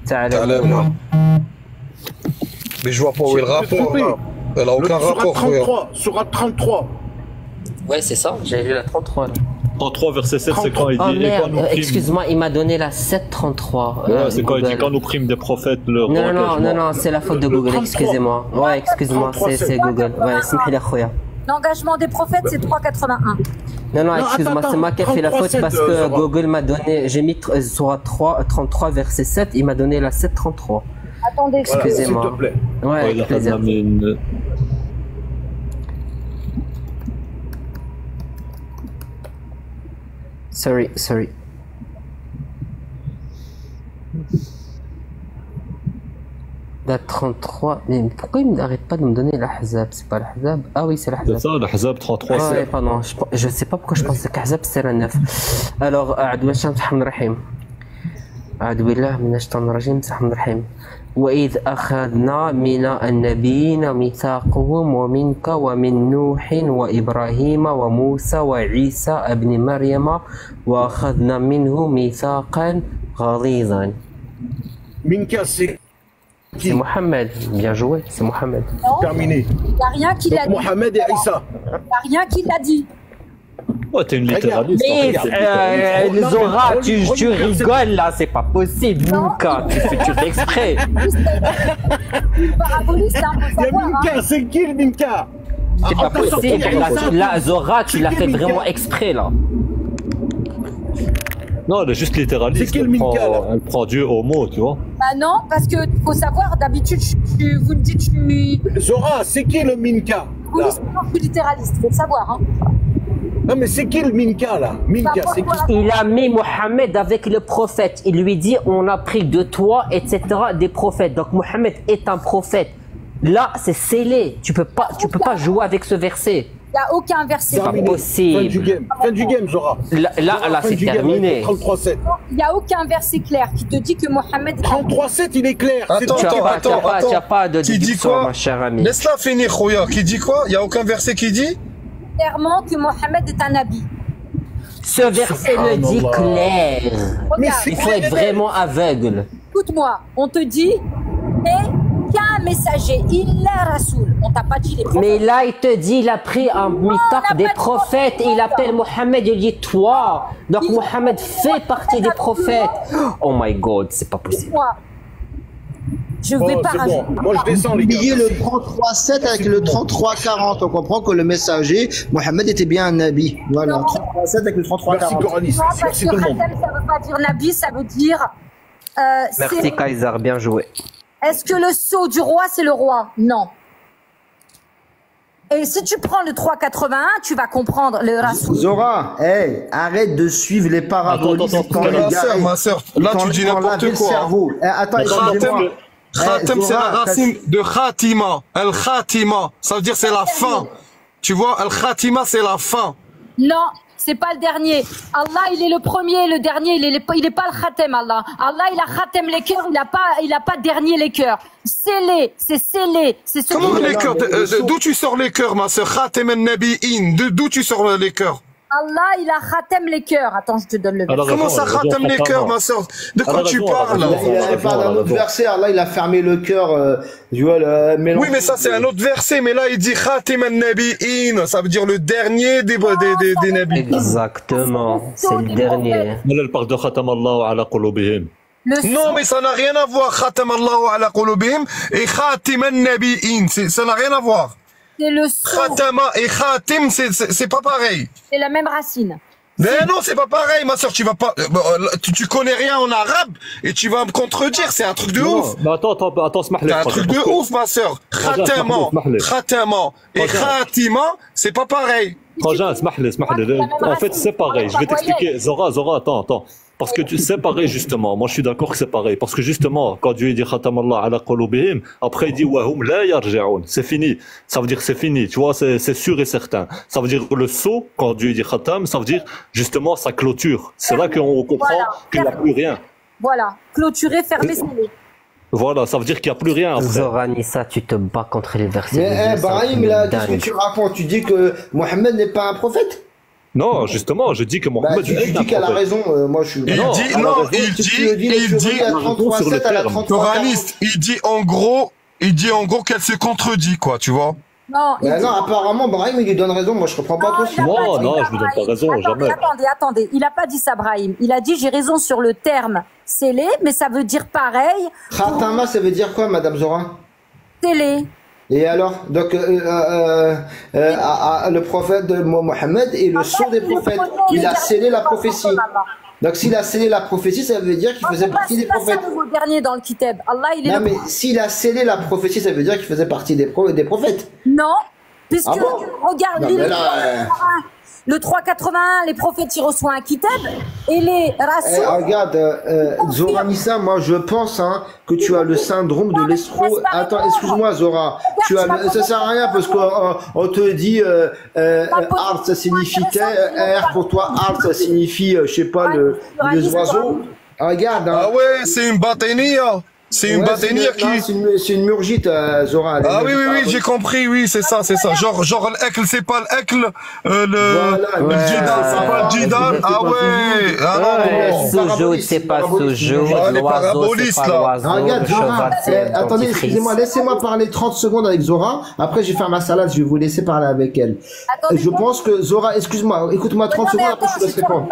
C: تعلمون.
D: Mais je vois pas où est le rapport là. Elle a aucun rapport.
E: Surat 33.
C: Ouais, c'est ça, j'avais vu la 33 là.
G: 33 verset 7, c'est quand il dit...
C: Oh merde, excuse-moi, il m'a donné la 733.
G: Ouais, c'est quand il dit quand nous primes des prophètes, leur
C: Non, c'est la faute de Google, excusez-moi. Ouais, excuse-moi, c'est Google. Ouais, c'est
A: l'engagement des prophètes, c'est 381.
C: Non, excuse-moi, c'est moi qui ai fait la faute parce que Google m'a donné... J'ai mis sur 33 verset 7, il m'a donné la 733.
A: Attendez,
C: excusez-moi.
E: S'il te plaît.
C: Ouais, avec plaisir. Sorry. La 33, mais pourquoi il n'arrête pas de me donner l'Ahzab? C'est pas l'Ahzab? Ah oui, c'est l'Ahzab.
G: C'est ça, l'Ahzab 33.
C: Ah ouais, pardon, je sais pas pourquoi je pense que l'Ahzab c'est la 9. Alors, أعوذ بالله من الشيطان الرجيم بسم الله الرحمن الرحيم وإذ أخذنا من النبيين ميثاقهم ومنك ومن نوح وإبراهيم وموسى وعيسى ابن مريم وأخذنا منه ميثاقا غليظا.
E: Minka, c'est
C: C'est Mohammed, bien joué, c'est Mohammed.
E: Terminé.
A: Il n'y a rien qui l'a dit.
E: Mohammed et Issa.
A: Il n'y a rien qui l'a dit.
G: Ouais, t'es une littéraliste.
C: Mais Zora, tu rigoles là, c'est pas possible, Minka, tu fais exprès.
A: Paraboliste, hein,
E: Il y a Minka, c'est qui le Minka?
C: C'est pas possible. Là, Zora, tu l'as fait vraiment exprès, là.
G: Non, elle est juste littéraliste.
E: C'est quel minka, là?
G: Elle prend Dieu au mot, tu vois.
A: Bah non, parce que faut savoir, d'habitude, vous me dites, je suis...
E: Zora, c'est qui le minka?
A: Oui, je suis littéraliste, faut le savoir. Hein.
E: Non, mais c'est qui le minka, là? Minka, c'est qui?
C: Il a mis Mohammed avec le prophète. Il lui dit, on a pris de toi, etc., des prophètes. Donc Mohammed est un prophète. Là, c'est scellé. Tu peux pas jouer avec ce verset.
A: Il n'y a aucun verset.
C: C'est pas possible.
E: Fin du game, Zora.
C: Là, c'est terminé.
E: 33-7.
A: Il n'y a aucun verset clair qui te dit que Mohammed est...
E: 33-7, il est clair.
D: Attends,
C: Tu n'as pas de
D: qui dit
C: déduction,
D: quoi?
C: ma chère amie.
D: Laisse-la finir, Khoya. Qui dit quoi? Il n'y a aucun verset qui dit?
A: clairement que Mohammed est un habit.
C: Ce verset le dit clair.
A: Regarde,
C: Il faut être vraiment aveugle.
A: écoute-moi, on te dit qu'un messager, il est Rasoul. On t'a pas dit les prophètes.
C: Mais là, il te dit, il a pris un mitaq des prophètes et il appelle Mohammed, il dit toi. Donc Mohammed fait partie des prophètes. Oh my God, c'est pas possible.
A: Je vais pas rajouter.
E: Bon. Moi, je descends, les gars.
B: Oubliez le 33-7 avec le 33-40. On comprend que le messager, Mohammed était bien un nabi. Voilà, 33-7 avec le 33-40.
E: Merci, Coranis.
A: Non, parce
E: Merci
A: que
E: tout le monde.
A: Khatem, ça veut pas dire Nabi, ça veut dire...
C: Merci Kaiser, bien joué.
A: Est-ce que le sceau du roi, c'est le roi? Non. Et si tu prends le 381, tu vas comprendre le Rasoul.
B: Zora, hey, arrête de suivre les parabolistes.
G: Attends,
D: Ma soeur, là tu dis n'importe quoi.
B: Attends, excusez-moi.
D: Khatem, c'est la racine de Khatima. Al-Khatima, ça veut dire c'est la fin. Tu vois, Al-Khatima, c'est la fin.
A: Non, c'est pas le dernier. Allah, il est le premier, le dernier, il est pas le Khatem, Allah. Allah, il a Khatem les cœurs, il a pas dernier les cœurs. Scellé, c'est scellé. C'est ce
D: Comment les cœurs? D'où tu sors les cœurs, ma soeur? Khatem al-Nabi'in. D'où tu sors les cœurs?
A: Allah, il a Khatem les cœurs. Attends, je te donne le verset.
D: Comment ça Khatem les cœurs, ma soeur? De quoi tu parles?
B: Il parle d'un autre verset. Allah, il a fermé le cœur. Tu vois, le mélange.
D: Oui, mais ça, c'est un autre verset. Mais là, il dit Khatem al-Nabi'in. Ça veut dire le dernier des nabis.
C: Exactement, c'est le dernier.
G: Mais là, elle parle de Khatam Allah ala qulubihim.
D: Non, mais ça n'a rien à voir. Khatam Allah ala qulubihim et Khatem al-Nabi'in. Ça n'a rien à voir.
A: C'est le sceau.
D: Khatama et Khatim, c'est pas pareil.
A: C'est la même racine.
D: Mais non, c'est pas pareil, ma soeur. Tu vas pas, tu connais rien en arabe et tu vas me contredire. C'est un truc de ouf.
G: Mais attends, smah
D: C'est un truc de ouf, ma soeur. Khatama et Khatima, c'est pas pareil.
G: Rajan, smah en fait, c'est pareil. Je vais t'expliquer. Zora, attends. Parce que c'est pareil, justement. Moi, je suis d'accord que c'est pareil. Parce que, justement, quand Dieu dit Khatam Allah ala qulubihim, après, il dit Wahum la yarji'un. C'est fini. Ça veut dire que c'est fini. Tu vois, c'est sûr et certain. Ça veut dire le sceau, quand Dieu dit Khatam, ça veut dire, justement, sa clôture. C'est là qu'on comprend qu'il n'y a plus rien.
A: Voilà. Clôturé, fermé, scellé.
G: Voilà, ça veut dire qu'il n'y a plus rien après.
C: Zora Nissa, tu te bats contre les versets.
B: Mais, Brahim, là, qu'est-ce que tu racontes? Tu dis que Mohammed n'est pas un prophète?
G: Non, justement, je dis que Mohammed
B: tu dis qu'elle a raison, moi je suis...
D: Il dit en gros qu'elle se contredit, quoi, tu vois.
A: Non,
B: apparemment, Brahim, il lui donne raison, moi je comprends pas trop.
G: Non, je lui donne pas raison, jamais.
A: Attendez, il a pas dit ça, Brahim. Il a dit, j'ai raison sur le terme scellé, mais ça veut dire pareil.
B: Khatama, ça veut dire quoi, Madame Zora?
A: Scellé.
B: Et alors, donc, le prophète de Mohammed est le sceau des prophètes. Il a scellé la prophétie. Donc, s'il a scellé la prophétie, ça veut dire qu'il faisait partie des prophètes.
A: C'est pas ça le dernier dans le Kitab. Allah, il est
B: non, mais s'il a scellé la prophétie, ça veut dire qu'il faisait partie des prophètes.
A: Non, puisque, regarde, le 381, les prophètes, ils reçoivent un kitab, et les rassous...
B: regarde, Zora Nissa, moi je pense que tu as le syndrome de l'escroc. Attends, excuse-moi Zora, ça sert à rien parce qu'on te dit art ça signifie R, pour toi art ça signifie, je sais pas, les oiseaux. Regarde.
D: Ah ouais, c'est une batenia. C'est une batenia qui...
B: C'est une murgite, Zora.
D: Ah oui, j'ai compris, oui, c'est ça. Genre l'ekl, c'est pas l'ekl, le djidal, c'est pas le djidal. Ah ouais,
C: Soujoud, c'est pas soujoud, l'oiseau, c'est pas l'oiseau,
B: regarde, Zora, attendez, excusez-moi, laissez-moi parler 30 secondes avec Zora, après je vais faire ma salade, je vais vous laisser parler avec elle. Je pense que Zora, excuse-moi, écoute-moi 30 secondes, après je te laisse répondre.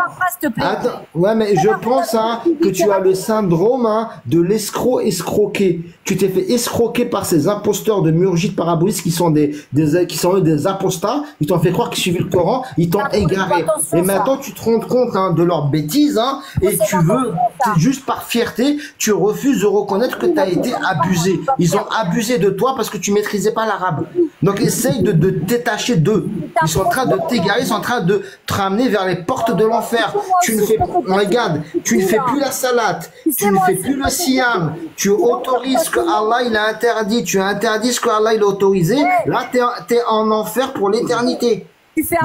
B: Attends, ouais, mais je pense que tu as le syndrome de l'escroc escroquer. Tu t'es fait escroquer par ces imposteurs de murjites parabolistes qui sont des apostats. Ils t'ont fait croire qu'ils suivaient le Coran. Ils t'ont égaré. Et maintenant, tu te rends compte de leurs bêtises, et tu veux, juste par fierté, tu refuses de reconnaître que tu as été abusé. Ils ont abusé de toi parce que tu maîtrisais pas l'arabe. Donc, essaye de détacher d'eux. Ils sont en train de t'égarer, ils sont en train de te ramener vers les portes de l'enfer. Tu ne fais, regarde, tu ne fais plus la salade, tu ne fais plus le siyam, tu autorises ce que Allah il a interdit, tu interdis ce que Allah il a autorisé. Là, t'es en enfer pour l'éternité.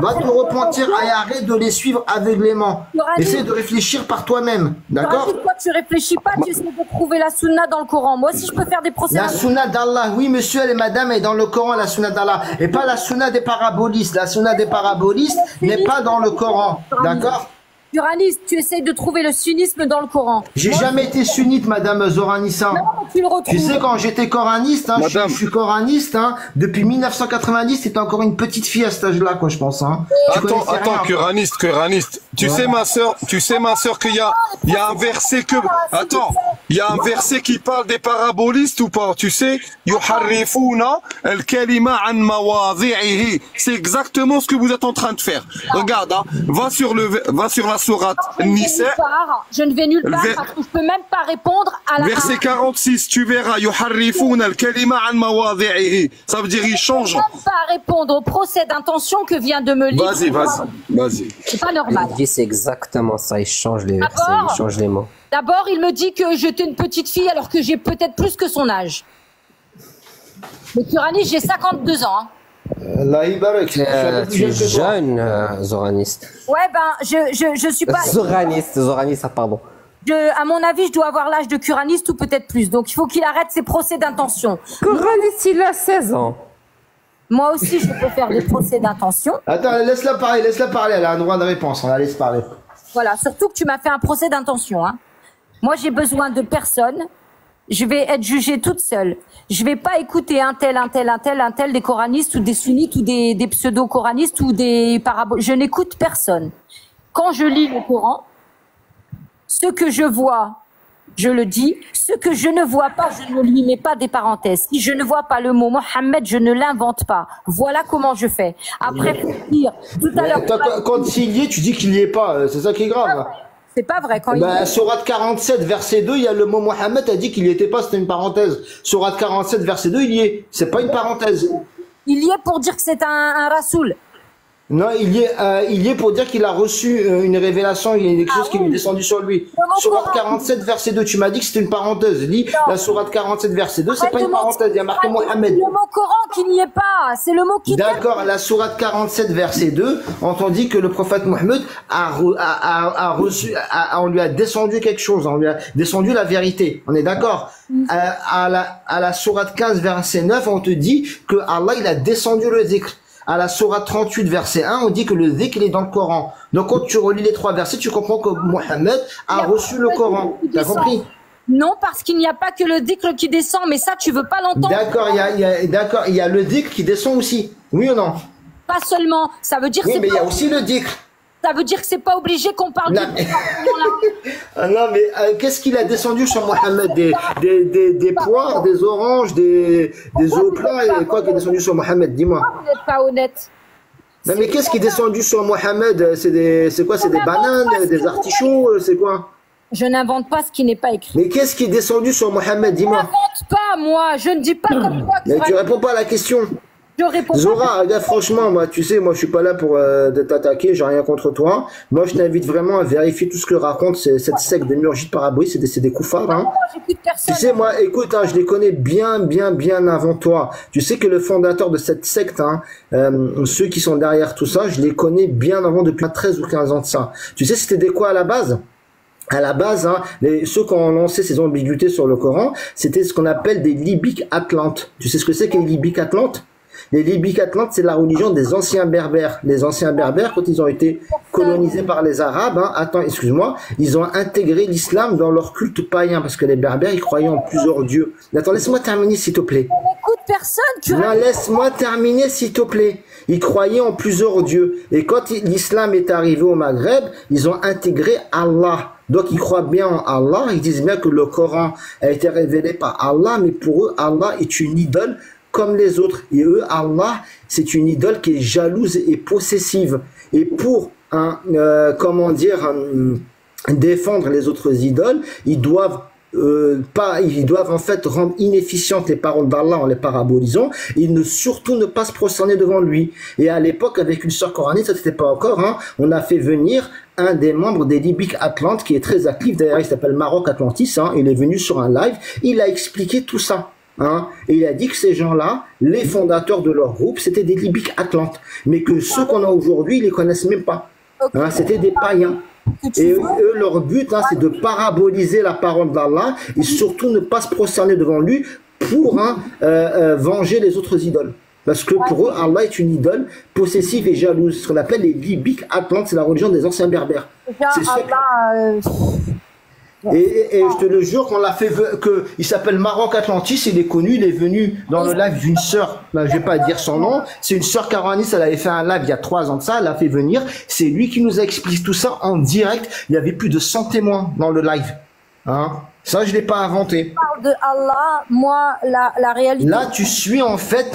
B: Va te repentir et arrête de les suivre aveuglément. Essaye de réfléchir par toi-même, d'accord?
A: Toi, tu réfléchis pas, tu essaies de trouver la sunna dans le Coran. Moi aussi, je peux faire des procès.
B: La sunna d'Allah, oui, monsieur et madame, est dans le Coran, la sunna d'Allah. Et pas la sunna des parabolistes. La sunna des parabolistes n'est pas dans le Coran, d'accord?
A: Coraniste, tu essayes de trouver le sunnisme dans le Coran.
B: J'ai jamais été sunnite, madame Zoranissa. Tu sais, quand j'étais coraniste, je suis coraniste, depuis 1990, c'était encore une petite fille à cet âge-là, quoi, je pense.
D: Attends, coraniste. Tu sais, ma sœur, qu'il y a un verset que... Attends, il y a un verset qui parle des parabolistes ou pas? Tu sais, yuharrifuna al-kalima an mawadhi'ihi. C'est exactement ce que vous êtes en train de faire. Regarde, va sur la sourate Nisa.
A: Je ne vais nulle part parce que je peux même pas répondre à la...
D: Verset 46, tu verras, yuharrifuna al-kalima an mawadhi'ihi. Ça veut dire ils changent.
A: Je ne peux même pas répondre au procès d'intention que vient de me lire.
D: Vas-y.
A: C'est pas normal.
C: C'est exactement ça, il change les versets, il change les mots.
A: D'abord, il me dit que j'étais une petite fille alors que j'ai peut-être plus que son âge. Le Coraniste, j'ai 52 ans.
C: Tu es jeune, Zoraniste.
A: Ouais, je suis pas...
C: Zoraniste, pardon.
A: À mon avis, je dois avoir l'âge de Coraniste ou peut-être plus. Donc, il faut qu'il arrête ses procès d'intention.
C: Coraniste, il a 16 ans.
A: Moi aussi, je peux faire des procès d'intention.
B: Attends, laisse-la parler, elle a un droit de réponse, on la laisse parler.
A: Voilà, surtout que tu m'as fait un procès d'intention. Moi, j'ai besoin de personne. Je vais être jugée toute seule. Je vais pas écouter un tel, des coranistes ou des sunnites ou des pseudo-coranistes ou des paraboles. Je n'écoute personne. Quand je lis le Coran, ce que je vois, je le dis. Ce que je ne vois pas, je ne lui mets pas des parenthèses. Si je ne vois pas le mot Mohammed, je ne l'invente pas. Voilà comment je fais. Après, pour dire, tout à l'heure...
B: Quand il y est, tu dis qu'il n'y est pas. C'est ça qui est grave.
A: C'est pas vrai. Quand
B: Sourate 47, verset 2, il y a le mot Mohammed a dit qu'il n'y était pas, c'était une parenthèse. Sourate 47, verset 2, il y est. C'est pas une parenthèse.
A: Il y est pour dire que c'est un rasoul.
B: Non, il y est pour dire qu'il a reçu une révélation, il y a quelque chose qui lui est descendu sur lui. Sourate 47, verset 2, tu m'as dit que c'était une parenthèse. Lis la Sourate 47, verset 2, c'est pas une parenthèse, il y a marqué Mohammed.
A: Le mot Coran qui n'y est pas, c'est le mot qui...
B: D'accord, la Sourate 47, verset 2, on dit que le prophète Mohammed on lui a descendu quelque chose, on lui a descendu la vérité. On est d'accord? À la Sourate 15, verset 9, on te dit que Allah, il a descendu le zikr. À la Sourate 38, verset 1, on dit que le dhikr est dans le Coran. Donc quand tu relis les trois versets, tu comprends que Mohammed a reçu le Coran. T'as compris?
A: Non, parce qu'il n'y a pas que le dhikr qui descend, mais ça, tu veux pas l'entendre.
B: D'accord, il y a le dhikr qui descend aussi. Oui ou non?
A: Pas seulement. Ça veut dire
B: oui, mais il y a aussi le dhikr.
A: Ça veut dire que c'est pas obligé qu'on parle
B: non, mais qu'est-ce qu'il a descendu sur Mohammed? Des poires, des oranges, des eaux plats et quoi qui est descendu sur Mohammed? Dis-moi.
A: Vous n'êtes pas honnête.
B: Non, mais qu'est-ce qui est descendu sur Mohammed? C'est quoi? C'est des bananes, des artichauts? C'est quoi?
A: Je n'invente pas ce qui n'est pas écrit.
B: Mais qu'est-ce qui est descendu sur Mohammed? Dis-moi.
A: Je n'invente pas, moi. Je ne dis pas comme toi.
B: Mais tu réponds pas à la question.
A: Je réponds
B: Zora, regarde, franchement, moi, tu sais, moi, je suis pas là pour t'attaquer, j'ai rien contre toi. Moi, je t'invite vraiment à vérifier tout ce que raconte cette secte de murjites parabolistes, c'est des koufars, hein. Tu sais, moi, écoute, je les connais bien avant toi. Tu sais que le fondateur de cette secte, ceux qui sont derrière tout ça, je les connais bien avant, depuis 13 ou 15 ans de ça. Tu sais, c'était des quoi à la base? À la base, ceux qui ont lancé ces ambiguïtés sur le Coran, c'était ce qu'on appelle des Libyques Atlantes. Tu sais ce que c'est que les Libyques Atlantes? Les Libyques Atlantes, c'est la religion des anciens berbères. Les anciens berbères, quand ils ont été colonisés par les Arabes, ils ont intégré l'islam dans leur culte païen, parce que les berbères, ils croyaient en plusieurs dieux. Attends, laisse-moi terminer, s'il te plaît.
A: Écoute, personne,
B: non, laisse-moi terminer, s'il te plaît. Ils croyaient en plusieurs dieux. Et quand l'islam est arrivé au Maghreb, ils ont intégré Allah. Donc ils croient bien en Allah, ils disent bien que le Coran a été révélé par Allah, mais pour eux, Allah est une idole comme les autres. Et eux, Allah, c'est une idole qui est jalouse et possessive. Et pour défendre les autres idoles, ils doivent en fait rendre inefficientes les paroles d'Allah en les parabolisant, et surtout ne pas se prosterner devant lui. Et à l'époque, avec une sœur coraniste, ça c'était pas encore, on a fait venir un des membres des Libyques Atlantes qui est très actif, d'ailleurs il s'appelle Maroc Atlantis, il est venu sur un live, il a expliqué tout ça. Et il a dit que ces gens-là, les fondateurs de leur groupe, c'était des Libyques Atlantes, mais que ceux qu'on a aujourd'hui, ils les connaissent même pas. C'était des païens. Et eux, leur but, c'est de paraboliser la parole d'Allah et surtout ne pas se prosterner devant lui pour venger les autres idoles. Parce que pour eux, Allah est une idole possessive et jalouse. Ce qu'on appelle les Libyques Atlantes, c'est la religion des anciens berbères. Et je te le jure qu'on l'a fait, il s'appelle Maroc Atlantis, il est connu, il est venu dans le live d'une sœur, je vais pas dire son nom, c'est une sœur caraniste, elle avait fait un live il y a 3 ans de ça, elle l'a fait venir, c'est lui qui nous a expliqué tout ça en direct, il y avait plus de 100 témoins dans le live. Ça, je l'ai pas inventé.
A: Tu parles de Allah, moi, la réalité.
B: Là, tu suis en fait,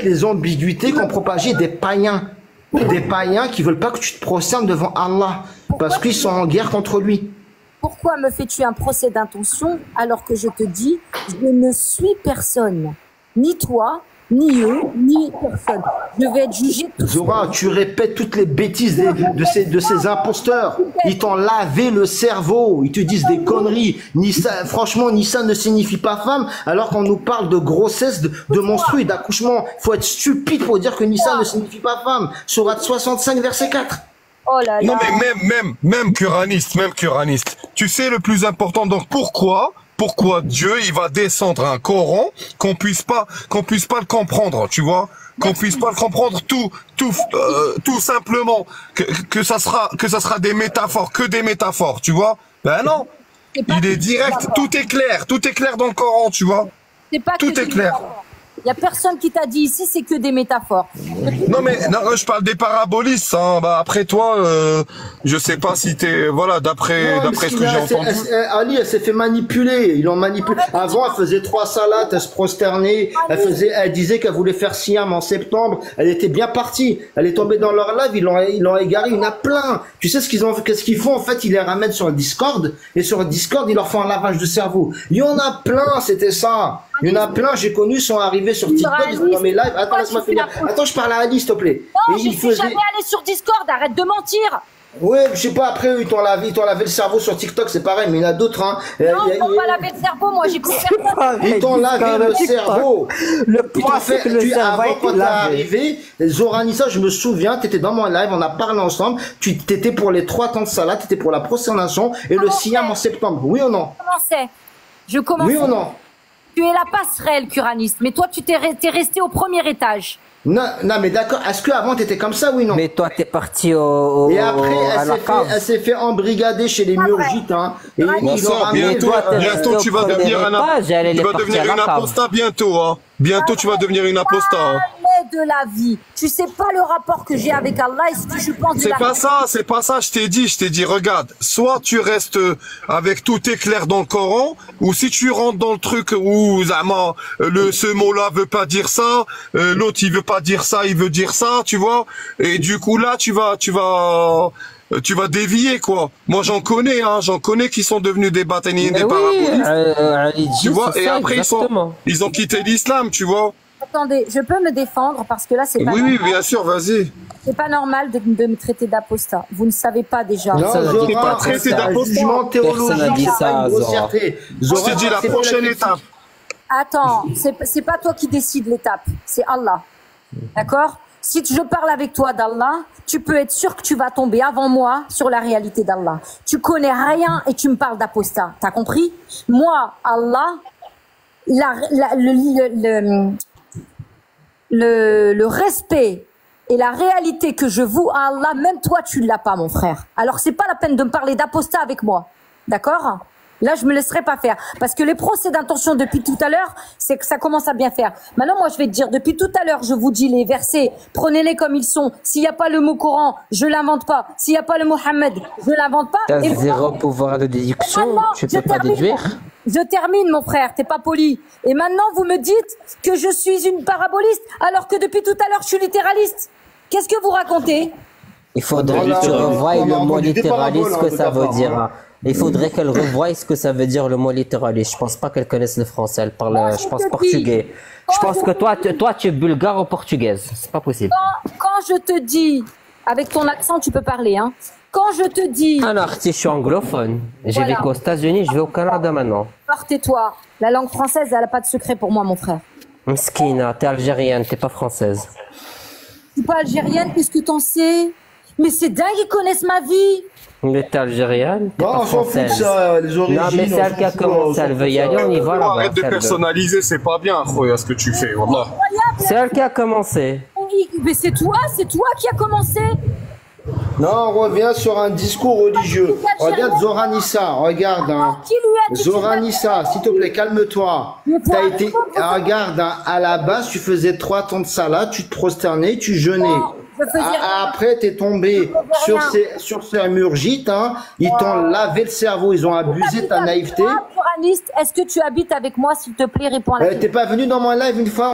B: les ambiguïtés qu'ont propagées des païens. Des païens qui veulent pas que tu te prosternes devant Allah, parce qu'ils sont en guerre contre lui.
A: Pourquoi me fais-tu un procès d'intention alors que je te dis, je ne suis personne, ni toi, ni eux, ni personne. Je vais être jugé.
B: Zora, tu répètes toutes les bêtises de ces imposteurs. Ils t'ont lavé le cerveau. Ils te disent des conneries. Franchement, Nissa ne signifie pas femme, alors qu'on nous parle de grossesse, de menstrues, d'accouchement. Faut être stupide pour dire que Nissa ne signifie pas femme. Sourate 65, verset 4.
A: Oh là là.
D: Non mais même curaniste, tu sais le plus important, donc pourquoi Dieu il va descendre un Coran qu'on puisse pas le comprendre, tu vois, qu'on puisse pas le comprendre tout simplement, que ça sera des métaphores, que des métaphores, tu vois. Ben non, il est direct, tout est clair dans le Coran, tu vois. Tout est clair.
A: Il n'y a personne qui t'a dit ici, c'est que des métaphores.
D: Non, je parle des parabolistes. Après toi, je sais pas si t'es... Voilà, d'après ce que j'ai entendu.
B: Ali, elle s'est fait manipuler. Ils l'ont manipulé. Avant, elle faisait 3 salades, elle se prosternait. Elle disait qu'elle voulait faire Siam en septembre. Elle était bien partie. Elle est tombée dans leur live. Ils l'ont égaré. Il y en a plein. Tu sais qu'est-ce qu'ils font? En fait, ils les ramènent sur le Discord. Et sur le Discord, ils leur font un lavage de cerveau. Il y en a plein, c'était ça. Il y en a plein, j'ai connu, sont arrivés sur TikTok, ils sont dans mes lives. Attends, laisse-moi finir. Attends, je parle à Ali, s'il te plaît.
A: Non, je suis jamais allé sur Discord, arrête de mentir.
B: Ouais, je sais pas, après, ils t'ont lavé le cerveau sur TikTok, c'est pareil, mais il y en a d'autres,
A: Non, ils m'ont pas lavé le cerveau, moi, j'ai plus personne.
B: Ils t'ont lavé le cerveau.
F: Le point, c'est que le cerveau
B: avant, quand t'es arrivé, Zoranissa, je me souviens, t'étais dans mon live, on a parlé ensemble, t'étais pour les 3 temps de salade, t'étais pour la prosternation et le Siam en septembre. Oui ou non?
A: Je commençais.
B: Oui ou non?
A: Tu es la passerelle, curaniste, mais toi, tu t'es resté au premier étage.
B: Non, mais d'accord. Est-ce qu'avant, t'étais comme ça, oui, non?
F: Mais toi, t'es parti
B: Et après, elle s'est fait embrigader chez les murgites, Et
D: bientôt, tu vas devenir une apostat bientôt, Bientôt, tu vas devenir une apostat,
A: de la vie. Tu sais pas le rapport que j'ai avec Allah et ce que je pense de la vie.
D: C'est pas ça, je t'ai dit, regarde, soit tu restes avec tout est clair dans le Coran, ou si tu rentres dans le truc où, ce mot-là veut pas dire ça, l'autre il veut pas dire ça, il veut dire ça, tu vois, et du coup là, tu vas dévier, quoi. Moi, j'en connais qui sont devenus des bâtonniers, des parabolistes. Tu vois, et après, ils ont quitté l'islam, tu vois.
A: Attendez, je peux me défendre parce que là, c'est pas normal.
D: Oui, bien sûr, vas-y.
A: C'est pas normal de me traiter d'apostat. Vous ne savez pas déjà.
B: Non,
D: je t'ai pas traité d'apostat.
F: Personne n'a dit ça, Zora.
D: Je t'ai dit la prochaine étape.
A: Attends, c'est pas toi qui décide l'étape, c'est Allah. D'accord? Si je parle avec toi d'Allah, tu peux être sûr que tu vas tomber avant moi sur la réalité d'Allah. Tu connais rien et tu me parles d'apostat. T'as compris? Moi, Allah, le respect et la réalité que je voue à Allah, même toi, tu l'as pas, mon frère. Alors, c'est pas la peine de me parler d'apostat avec moi. D'accord? Là, je me laisserai pas faire. Parce que les procès d'intention depuis tout à l'heure, c'est que ça commence à bien faire. Maintenant, moi, je vais te dire, depuis tout à l'heure, je vous dis les versets, prenez-les comme ils sont. S'il n'y a pas le mot Coran, je l'invente pas. S'il n'y a pas le Mohammed, je l'invente pas.
C: T'as zéro pouvoir de déduction, tu peux pas déduire.
A: Je termine, mon frère, t'es pas poli. Et maintenant, vous me dites que je suis une paraboliste, alors que depuis tout à l'heure, je suis littéraliste. Qu'est-ce que vous racontez?
C: Il faudrait que tu revoies le mot littéraliste, ce que ça veut dire. Il faudrait qu'elle revoie ce que ça veut dire le mot littéraliste. Je pense pas qu'elle connaisse le français. Elle parle, je pense, portugais. Je pense que toi, tu es bulgare ou portugaise. C'est pas possible.
A: Quand je te dis, avec ton accent, tu peux parler, hein. Quand je te dis...
C: Alors, si je suis anglophone, j'ai vécu aux États-Unis, je vais au Canada maintenant.
A: Tais-toi. La langue française, elle n'a pas de secret pour moi, mon frère.
C: Mskina, t'es algérienne, t'es pas française.
A: Je suis pas algérienne, qu'est-ce que t'en sais? Mais c'est dingue, ils connaissent ma vie.
C: Mais t'es algérienne, t'es pas
B: on s'en fout de
C: française.
B: ça, les origines.
C: Non, mais c'est elle qui a commencé, elle veut y aller, on y va là-bas.
D: Arrête de personnaliser, c'est pas bien, Khoya, ce que tu fais, wallah.
C: C'est elle qui a commencé.
A: Mais c'est toi qui a commencé.
B: Non, on revient sur un discours religieux. Regarde Zoranissa, regarde. Hein.
A: Qui lui a dit
B: Zoranissa, s'il te plaît, calme-toi. T'as été, regarde, hein, à la base, tu faisais 3 temps de salade, tu te prosternais, tu jeûnais. Après, t'es tombé sur ces murgites, hein. Ils t'ont lavé le cerveau, ils ont abusé de ta naïveté.
A: Est-ce que tu habites avec moi, s'il te plaît, réponds à la question.
B: T'es pas venu dans mon live une fois?